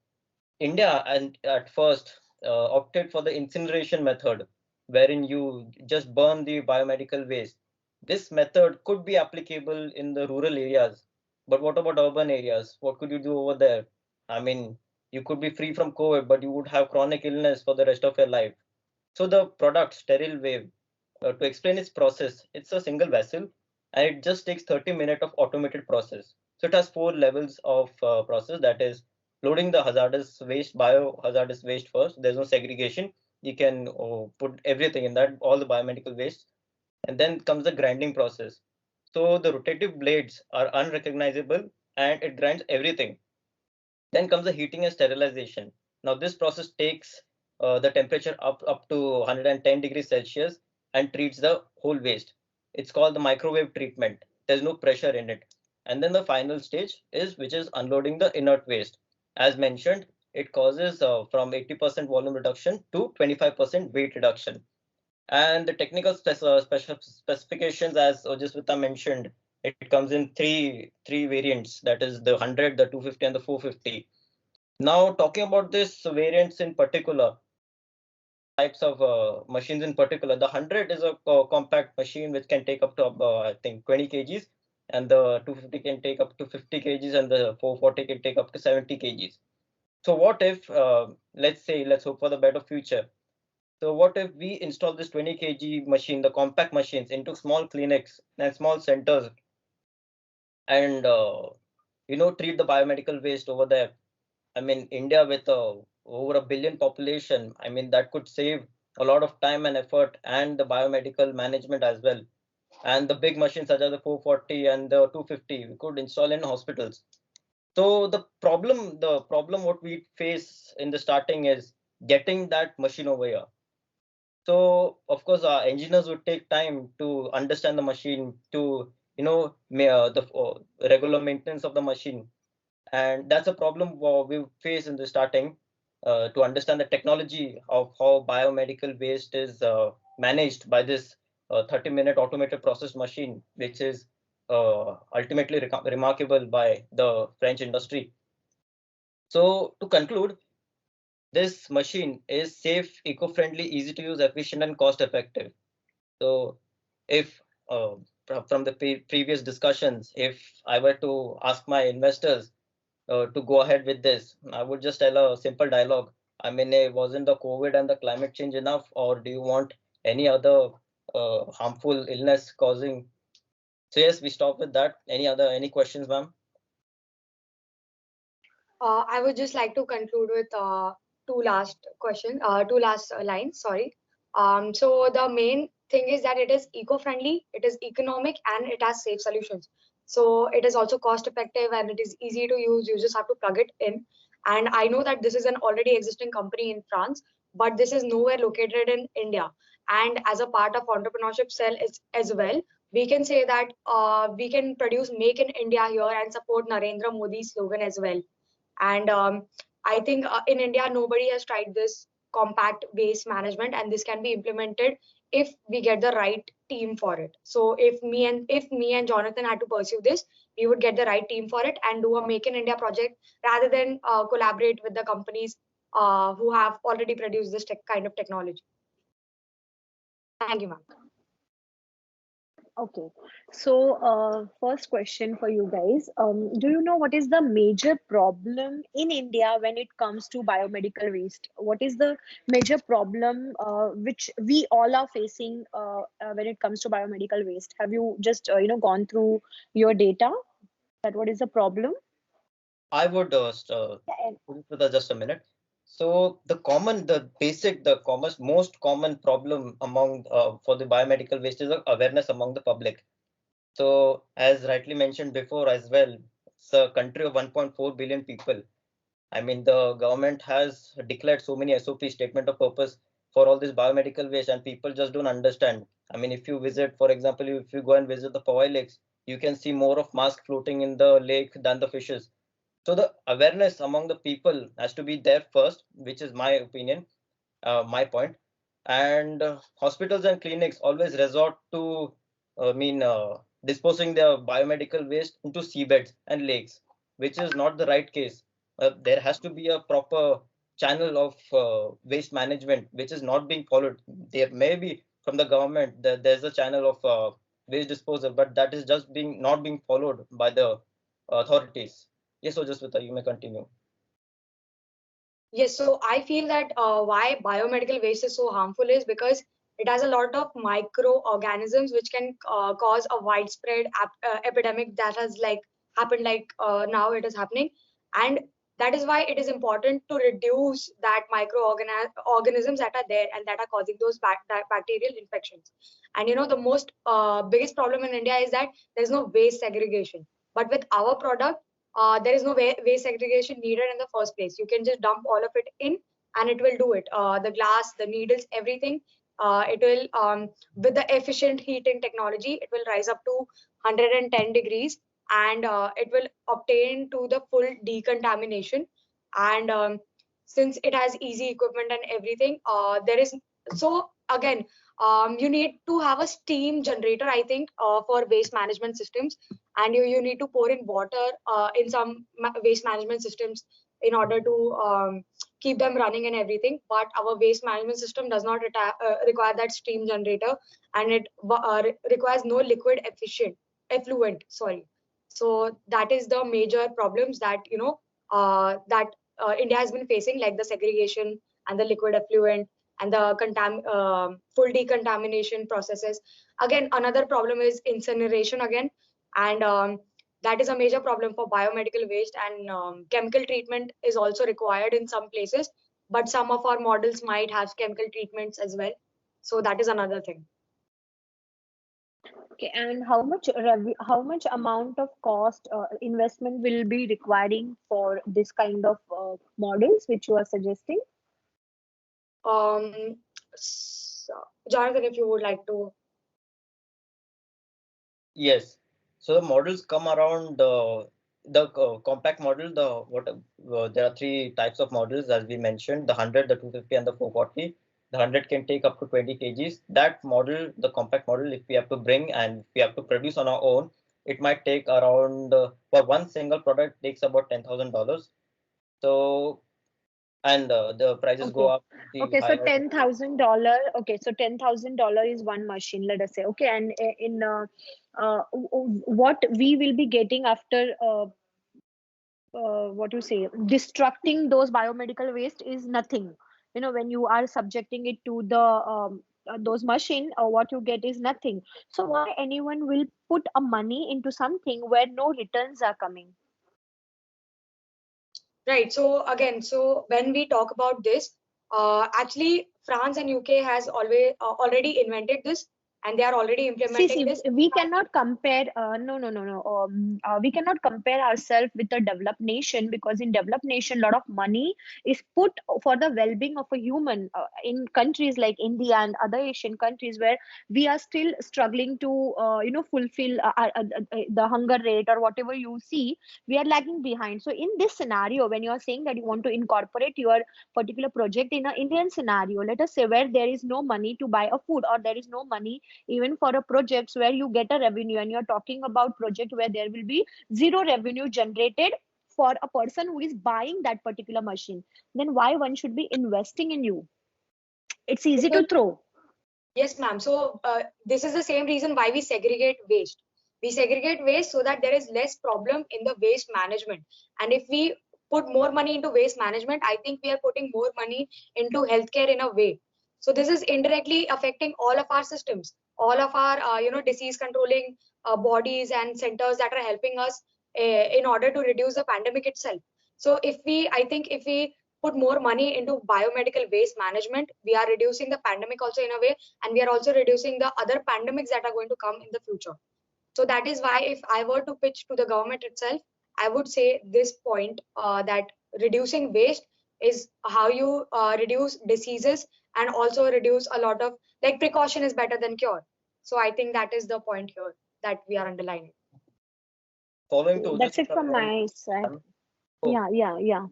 India and at first opted for the incineration method, wherein you just burn the biomedical waste. This method could be applicable in the rural areas, but what about urban areas? What could you do over there? I mean, you could be free from COVID, but you would have chronic illness for the rest of your life. So the product sterile wave, to explain its process, it's a single vessel and it just takes 30 minutes of automated process. So it has 4 levels of process, that is loading the hazardous waste, biohazardous waste first. There's no segregation. You can put everything in that, all the biomedical waste. And then comes the grinding process. So the rotative blades are unrecognizable and it grinds everything. Then comes the heating and sterilization. Now this process takes the temperature up to 110 degrees Celsius and treats the whole waste. It's called the microwave treatment. There's no pressure in it. And then the final stage is which is unloading the inert waste. As mentioned, it causes from 80% volume reduction to 25% weight reduction. And the technical specifications, as Ojaswita mentioned, it comes in three variants. That is the 100, the 250, and the 450. Now, talking about this variants in particular, types of machines in particular, the 100 is a compact machine which can take up to I think 20 kgs, and the 250 can take up to 50 kgs, and the 440 can take up to 70 kgs. So what if, let's hope for the better future. So what if we install this 20 kg machine, the compact machines, into small clinics and small centers, and treat the biomedical waste over there? I mean, India with over a billion population, I mean, that could save a lot of time and effort and the biomedical management as well. And the big machines such as the 440 and the 250, we could install in hospitals. So the problem what we face in the starting is getting that machine over here. So of course, our engineers would take time to understand the machine, to the regular maintenance of the machine, and that's a problem we face in the starting, to understand the technology of how biomedical waste is managed by this 30-minute automated process machine, which is ultimately remarkable by the French industry. So to conclude, this machine is safe, eco-friendly, easy to use, efficient, and cost-effective. So if from the previous discussions, if I were to ask my investors to go ahead with this, I would just tell a simple dialogue. I mean, wasn't the COVID and the climate change enough, or do you want any other harmful illness causing? So yes, we stop with that. Any questions, ma'am? I would just like to conclude with two last lines. Sorry. So the main thing is that it is eco-friendly, it is economic, and it has safe solutions. So it is also cost-effective and it is easy to use. You just have to plug it in. And I know that this is an already existing company in France, but this is nowhere located in India. And as a part of entrepreneurship cell as well, we can say that we can produce Make in India here and support Narendra Modi's slogan as well. And I think in India, nobody has tried this compact waste management, and this can be implemented if we get the right team for it. So if me and Jonathan had to pursue this, we would get the right team for it and do a Make in India project rather than collaborate with the companies who have already produced this kind of technology. Thank you, ma'am. Okay. So, first question for you guys. Do you know what is the major problem in India when it comes to biomedical waste? What is the major problem which we all are facing when it comes to biomedical waste? Have you just gone through your data? That what is the problem? I would Yeah, put it with just a minute. So the basic, the most common problem among for the biomedical waste is awareness among the public. So as rightly mentioned before as well, it's a country of 1.4 billion people. I mean, the government has declared so many SOP, statement of purpose, for all this biomedical waste, and people just don't understand. I mean, if you visit, for example, if you go and visit the Powai lakes, you can see more of mask floating in the lake than the fishes. So the awareness among the people has to be there first, which is my opinion, my point. And hospitals and clinics always resort to, disposing their biomedical waste into seabeds and lakes, which is not the right case. There has to be a proper channel of waste management, which is not being followed. There may be from the government that there's a channel of waste disposal, but that is just being not being followed by the authorities. Yes, so just with you may continue. Yes, so I feel that why biomedical waste is so harmful is because it has a lot of microorganisms which can cause a widespread epidemic that has like happened like now it is happening, and that is why it is important to reduce that microorganisms that are there and that are causing those bacterial infections. And you know the most biggest problem in India is that there is no waste segregation, but with our product there is no waste segregation needed in the first place. You can just dump all of it in and it will do it. The glass, the needles, everything. It will, with the efficient heating technology, it will rise up to 110 degrees and it will obtain to the full decontamination. And since it has easy equipment and everything, there is so again, you need to have a steam generator, I think, for waste management systems, and you need to pour in water in some waste management systems in order to keep them running and everything. But our waste management system does not require that steam generator, and it requires no liquid efficient effluent. Sorry. So that is the major problems that that India has been facing, like the segregation and the liquid effluent and the full decontamination processes. Again, another problem is incineration again, and that is a major problem for biomedical waste, and chemical treatment is also required in some places, but some of our models might have chemical treatments as well. So that is another thing. okay. And how much amount of cost investment will be requiring for this kind of models which you are suggesting? um so, Jonathan, if you would like to. Yes. So the models come around the compact model. There are three types of models as we mentioned: the 100, the 250, and the 440. The 100 can take up to 20 kgs. That model, the compact model, if we have to bring and we have to produce on our own, it might take around for one single product takes about $10,000. So and the prices go Okay. up the Okay, so higher. $10,000. Okay, so $10,000 is one machine, let us say. Okay, and in what we will be getting after what you say, destructing those biomedical waste is nothing. You know, when you are subjecting it to the those machine, what you get is nothing. So why anyone will put a money into something where no returns are coming? Right. So again, so when we talk about this, actually France and UK has always already invented this, and they are already implementing See, this. we cannot compare. No, no, no, no. We cannot compare ourselves with a developed nation, because in developed nation, a lot of money is put for the well-being of a human. In countries like India and other Asian countries, where we are still struggling to, fulfill the hunger rate or whatever you see, we are lagging behind. So in this scenario, when you are saying that you want to incorporate your particular project in an Indian scenario, let us say where there is no money to buy a food, or there is no money even for a projects where you get a revenue, and you're talking about project where there will be zero revenue generated for a person who is buying that particular machine, then why one should be investing in you? It's easy to Because throw. yes, ma'am. So this is the same reason why we segregate waste. We segregate waste so that there is less problem in the waste management. And if we put more money into waste management, I think we are putting more money into healthcare in a way. So this is indirectly affecting all of our systems, all of our disease controlling bodies and centers that are helping us in order to reduce the pandemic itself. So I think if we put more money into biomedical waste management, we are reducing the pandemic also in a way, and we are also reducing the other pandemics that are going to come in the future. So that is why if I were to pitch to the government itself, I would say this point, that reducing waste is how you reduce diseases, and also reduce a lot of, like, precaution is better than cure. So I think that is the point here that we are underlining. Following to That's just it a from point, my side. ma'am. So Yeah, yeah, yeah.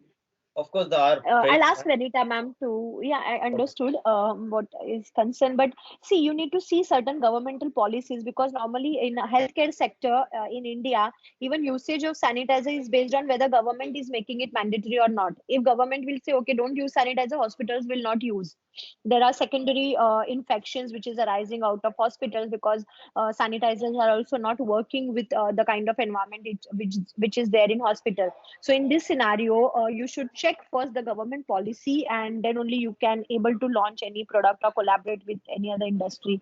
of course, the our I'll trade. ask Renita ma'am to, yeah, I understood what is concerned, but see, you need to see certain governmental policies, because normally in a healthcare sector in India, even usage of sanitizer is based on whether government is making it mandatory or not. If government will say, okay, don't use sanitizer, hospitals will not use. There are secondary infections which is arising out of hospitals, because sanitizers are also not working with the kind of environment which is there in hospital. So in this scenario, you should check first the government policy, and then only you can able to launch any product or collaborate with any other industry.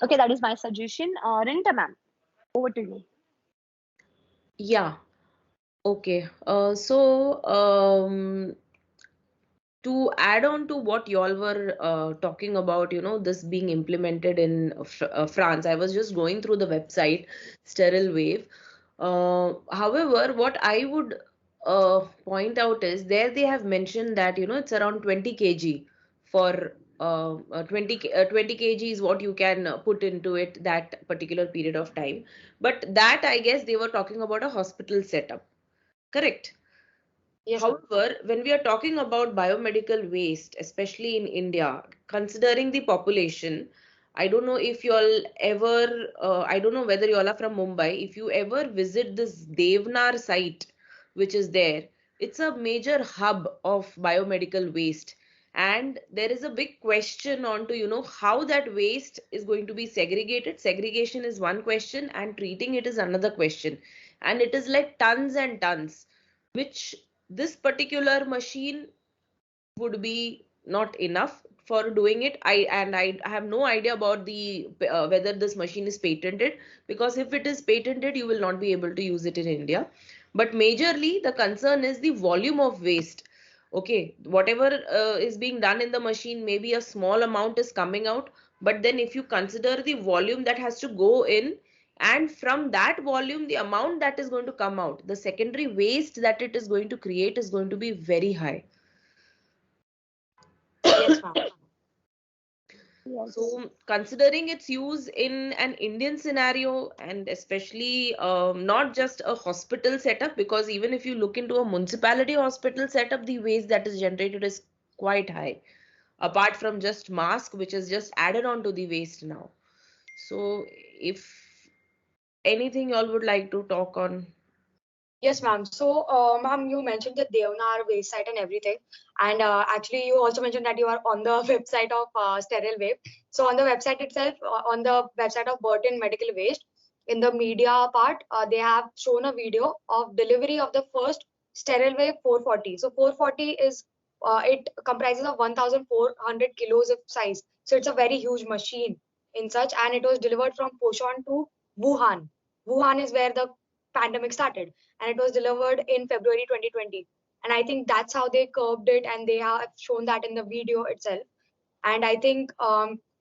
Okay, that is my suggestion. Renita ma'am, over to you. Yeah. Okay. To add on to what y'all were talking about, this being implemented in France, I was just going through the website, Sterile Wave. However, what I would point out is there they have mentioned that, it's around 20 kg for 20 kg is what you can put into it that particular period of time. But that, I guess, they were talking about a hospital setup. Correct. Yes, ma'am. However, when we are talking about biomedical waste, especially in India, considering the population, I don't know if you all ever, I don't know whether you all are from Mumbai. If you ever visit this Devnar site, which is there, it's a major hub of biomedical waste. And there is a big question on to, how that waste is going to be segregated. Segregation is one question, and treating it is another question. And it is like tons and tons, which this particular machine would be not enough for doing it. I have no idea about the whether this machine is patented, because if it is patented you will not be able to use it in India. But majorly the concern is the volume of waste. Okay, whatever is being done in the machine, maybe a small amount is coming out, but then if you consider the volume that has to go in, and from that volume the amount that is going to come out, the secondary waste that it is going to create is going to be very high. Yes, ma'am. Yes. So, considering its use in an Indian scenario, and especially not just a hospital setup, because even if you look into a municipality hospital setup, the waste that is generated is quite high, apart from just mask, which is just added on to the waste now. So, if Anything you all would like to talk on? Yes, ma'am. So, ma'am, you mentioned the Deonar waste site and everything, and actually, you also mentioned that you are on the website of Sterile Wave. So, on the website itself, on the website of Burton Medical Waste, in the media part, they have shown a video of delivery of the first Sterile Wave 440. So, 440 is it comprises of 1,400 kilos of size. So, it's a very huge machine in such, and it was delivered from Poshan to Wuhan. Wuhan is where the pandemic started, and it was delivered in February 2020. And I think that's how they curbed it, and they have shown that in the video itself. And I think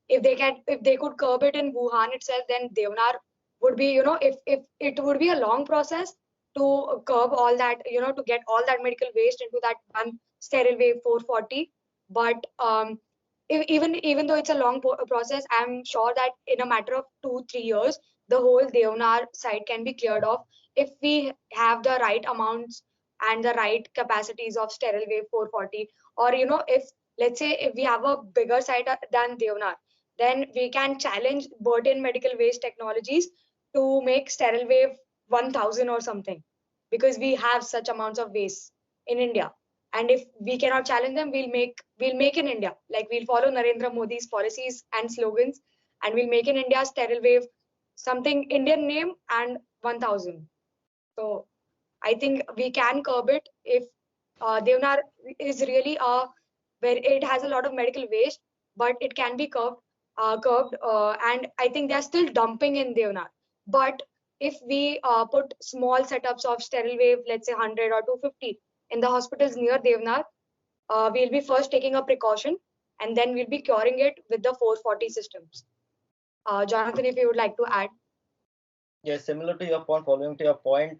if they could curb it in Wuhan itself, then Devnar would be, if it would be a long process to curb all that, to get all that medical waste into that one sterile wave 440. But even though it's a long process, I'm sure that in a matter of 2 3 years, the whole Devnar site can be cleared off if we have the right amounts and the right capacities of sterile wave 440. Or if, let's say, if we have a bigger site than Devnar, then we can challenge Burton Medical Waste Technologies to make sterile wave 1000 or something, because we have such amounts of waste in India. And if we cannot challenge them, we'll make in India. Like, we'll follow Narendra Modi's policies and slogans, and we'll make in India sterile wave something Indian name and 1000. So I think we can curb it if Devnar is really where it has a lot of medical waste, but it can be curbed, and I think they're still dumping in Devnar. But if we put small setups of sterile wave, let's say 100 or 250 in the hospitals near Devnar, we'll be first taking a precaution, and then we'll be curing it with the 440 systems. Jonathan, if you would like to add. Yes, similar to your point, following to your point,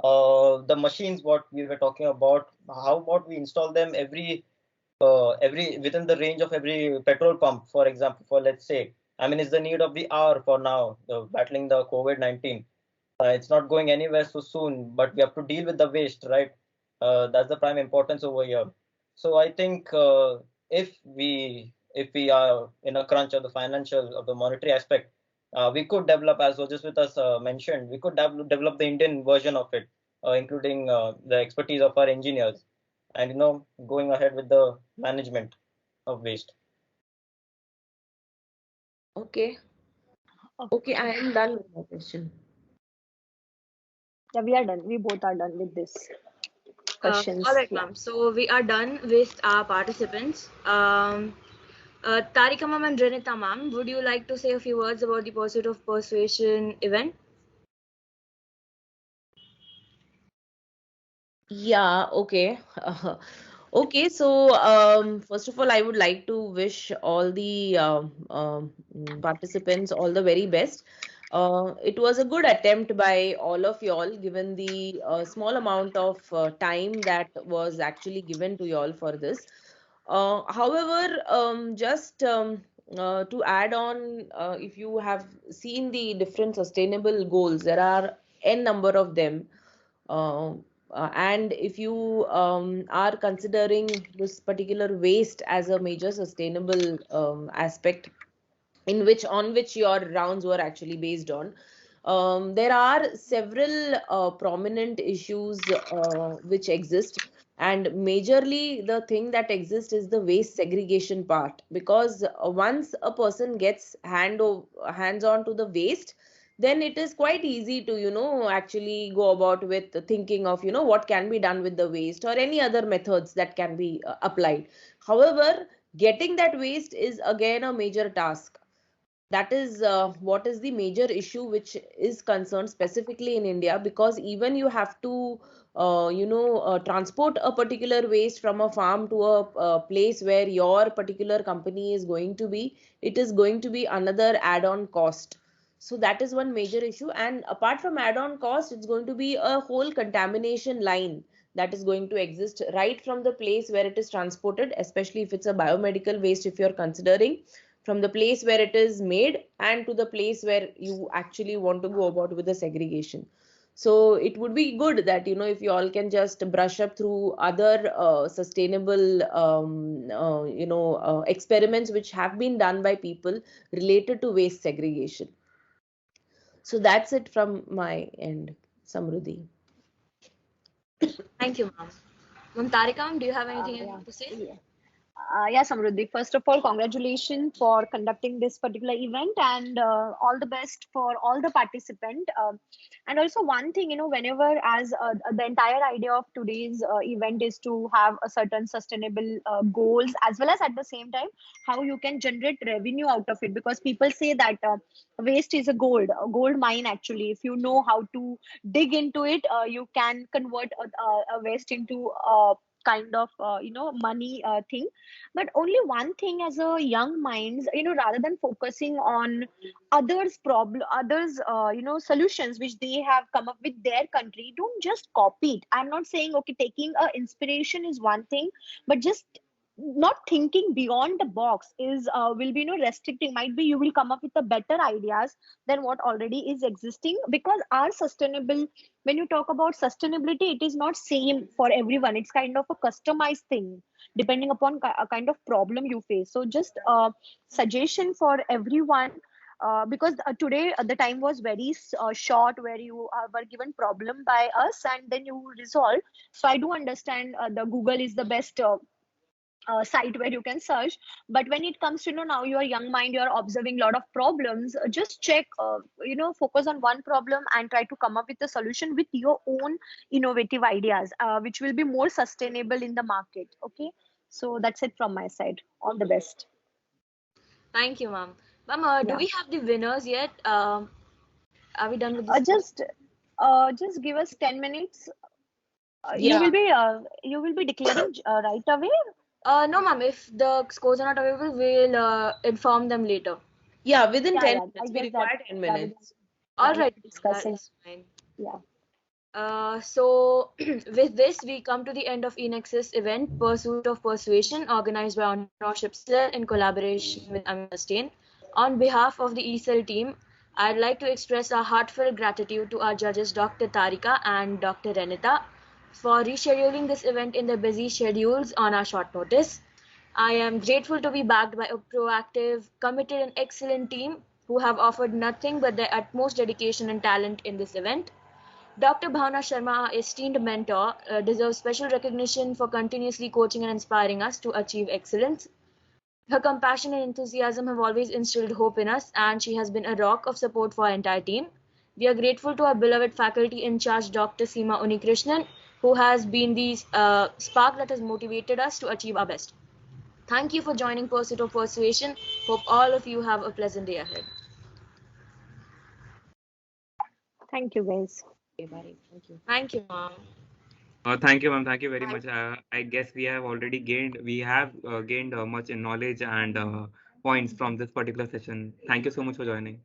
the machines what we were talking about, how about we install them every within the range of every petrol pump, for example, for let's say, I mean, it's the need of the hour for now, battling the COVID-19. It's not going anywhere so soon, but we have to deal with the waste, right? That's the prime importance over here. So I think if we are in a crunch of the financial of the monetary aspect, we could develop, as was just with us mentioned, we could develop the Indian version of it, including the expertise of our engineers, and going ahead with the management of waste. Okay. Okay. Okay, I am done with my question. Yeah, we are done. We both are done with this questions. All right, Yeah. ma'am. So we are done with our participants. Tarika ma'am and Renita ma'am, would you like to say a few words about the Pursuit of Persuasion event? Yeah, okay. Okay, so first of all, I would like to wish all the participants all the very best. It was a good attempt by all of y'all, given the small amount of time that was actually given to y'all for this. However, just to add on, if you have seen the different sustainable goals, there are n number of them. Uh, and if you are considering this particular waste as a major sustainable aspect in which on which your rounds were actually based on, there are several prominent issues which exist, and majorly the thing that exists is the waste segregation part, because once a person gets hands on to the waste, then it is quite easy to actually go about with thinking of what can be done with the waste or any other methods that can be applied. However, getting that waste is again a major task. That is what is the major issue which is concerned specifically in India, because even you have to transport a particular waste from a farm to a place where your particular company is going to be, it is going to be another add-on cost. So that is one major issue, and apart from add-on cost, it's going to be a whole contamination line that is going to exist right from the place where it is transported, especially if it's a biomedical waste, if you're considering from the place where it is made and to the place where you actually want to go about with the segregation. So it would be good that if you all can just brush up through other sustainable experiments which have been done by people related to waste segregation. So that's it from my end, Samruddhi. Thank you, ma'am. Ma'am Tarika, ma'am, do you have anything Yeah. to say? Yeah, Samruddhi. First of all, congratulations for conducting this particular event, and all the best for all the participants. And also, one thing, whenever as the entire idea of today's event is to have a certain sustainable goals, as well as at the same time how you can generate revenue out of it, because people say that waste is a gold mine. Actually, if you know how to dig into it, you can convert a waste into kind of money thing. But only one thing, as a young minds, rather than focusing on others solutions which they have come up with their country, don't just copy it. I'm not saying, okay, taking a inspiration is one thing, but just not thinking beyond the box is will be restricting. Might be you will come up with a better ideas than what already is existing, because our sustainable, when you talk about sustainability, it is not same for everyone. It's kind of a customized thing depending upon a kind of problem you face. So just suggestion for everyone, because today the time was very short, where you were given problem by us and then you resolve. So I do understand the Google is the best site where you can search. But when it comes to, now you are young mind, you are observing a lot of problems, just check, focus on one problem and try to come up with a solution with your own innovative ideas, which will be more sustainable in the market. Okay, so that's it from my side. All the best. Thank you, ma'am. Ma'am, do Yeah. we have the winners yet? Are we done with this? Just give us 10 minutes. Yeah, You will be declaring right away. No, ma'am. If the scores are not available, we'll inform them later. yeah, within Yeah, 10 yeah, I minutes. We guess that. require 10 Yeah, minutes. All we are right, that discussing. is fine. Yeah. So with this, we come to the end of Enex's event, Pursuit of Persuasion, organized by Entrepreneurship Cell in collaboration with Sustain. On behalf of the ECell team, I'd like to express our heartfelt gratitude to our judges, Dr. Tarika and Dr. Renita, for rescheduling this event in their busy schedules on our short notice. I am grateful to be backed by a proactive, committed, and excellent team who have offered nothing but their utmost dedication and talent in this event. Dr. Bhavna Sharma, our esteemed mentor, deserves special recognition for continuously coaching and inspiring us to achieve excellence. Her compassion and enthusiasm have always instilled hope in us, and she has been a rock of support for our entire team. We are grateful to our beloved faculty in charge, Dr. Seema Unikrishnan, who has been the spark that has motivated us to achieve our best. Thank you for joining Pursuit of Persuasion. Hope all of you have a pleasant day ahead. Thank you, guys. Okay, bye. Thank you. Thank you, ma'am. Thank you, ma'am. Thank you very much. I guess we have gained much in knowledge and points from this particular session. Thank you so much for joining.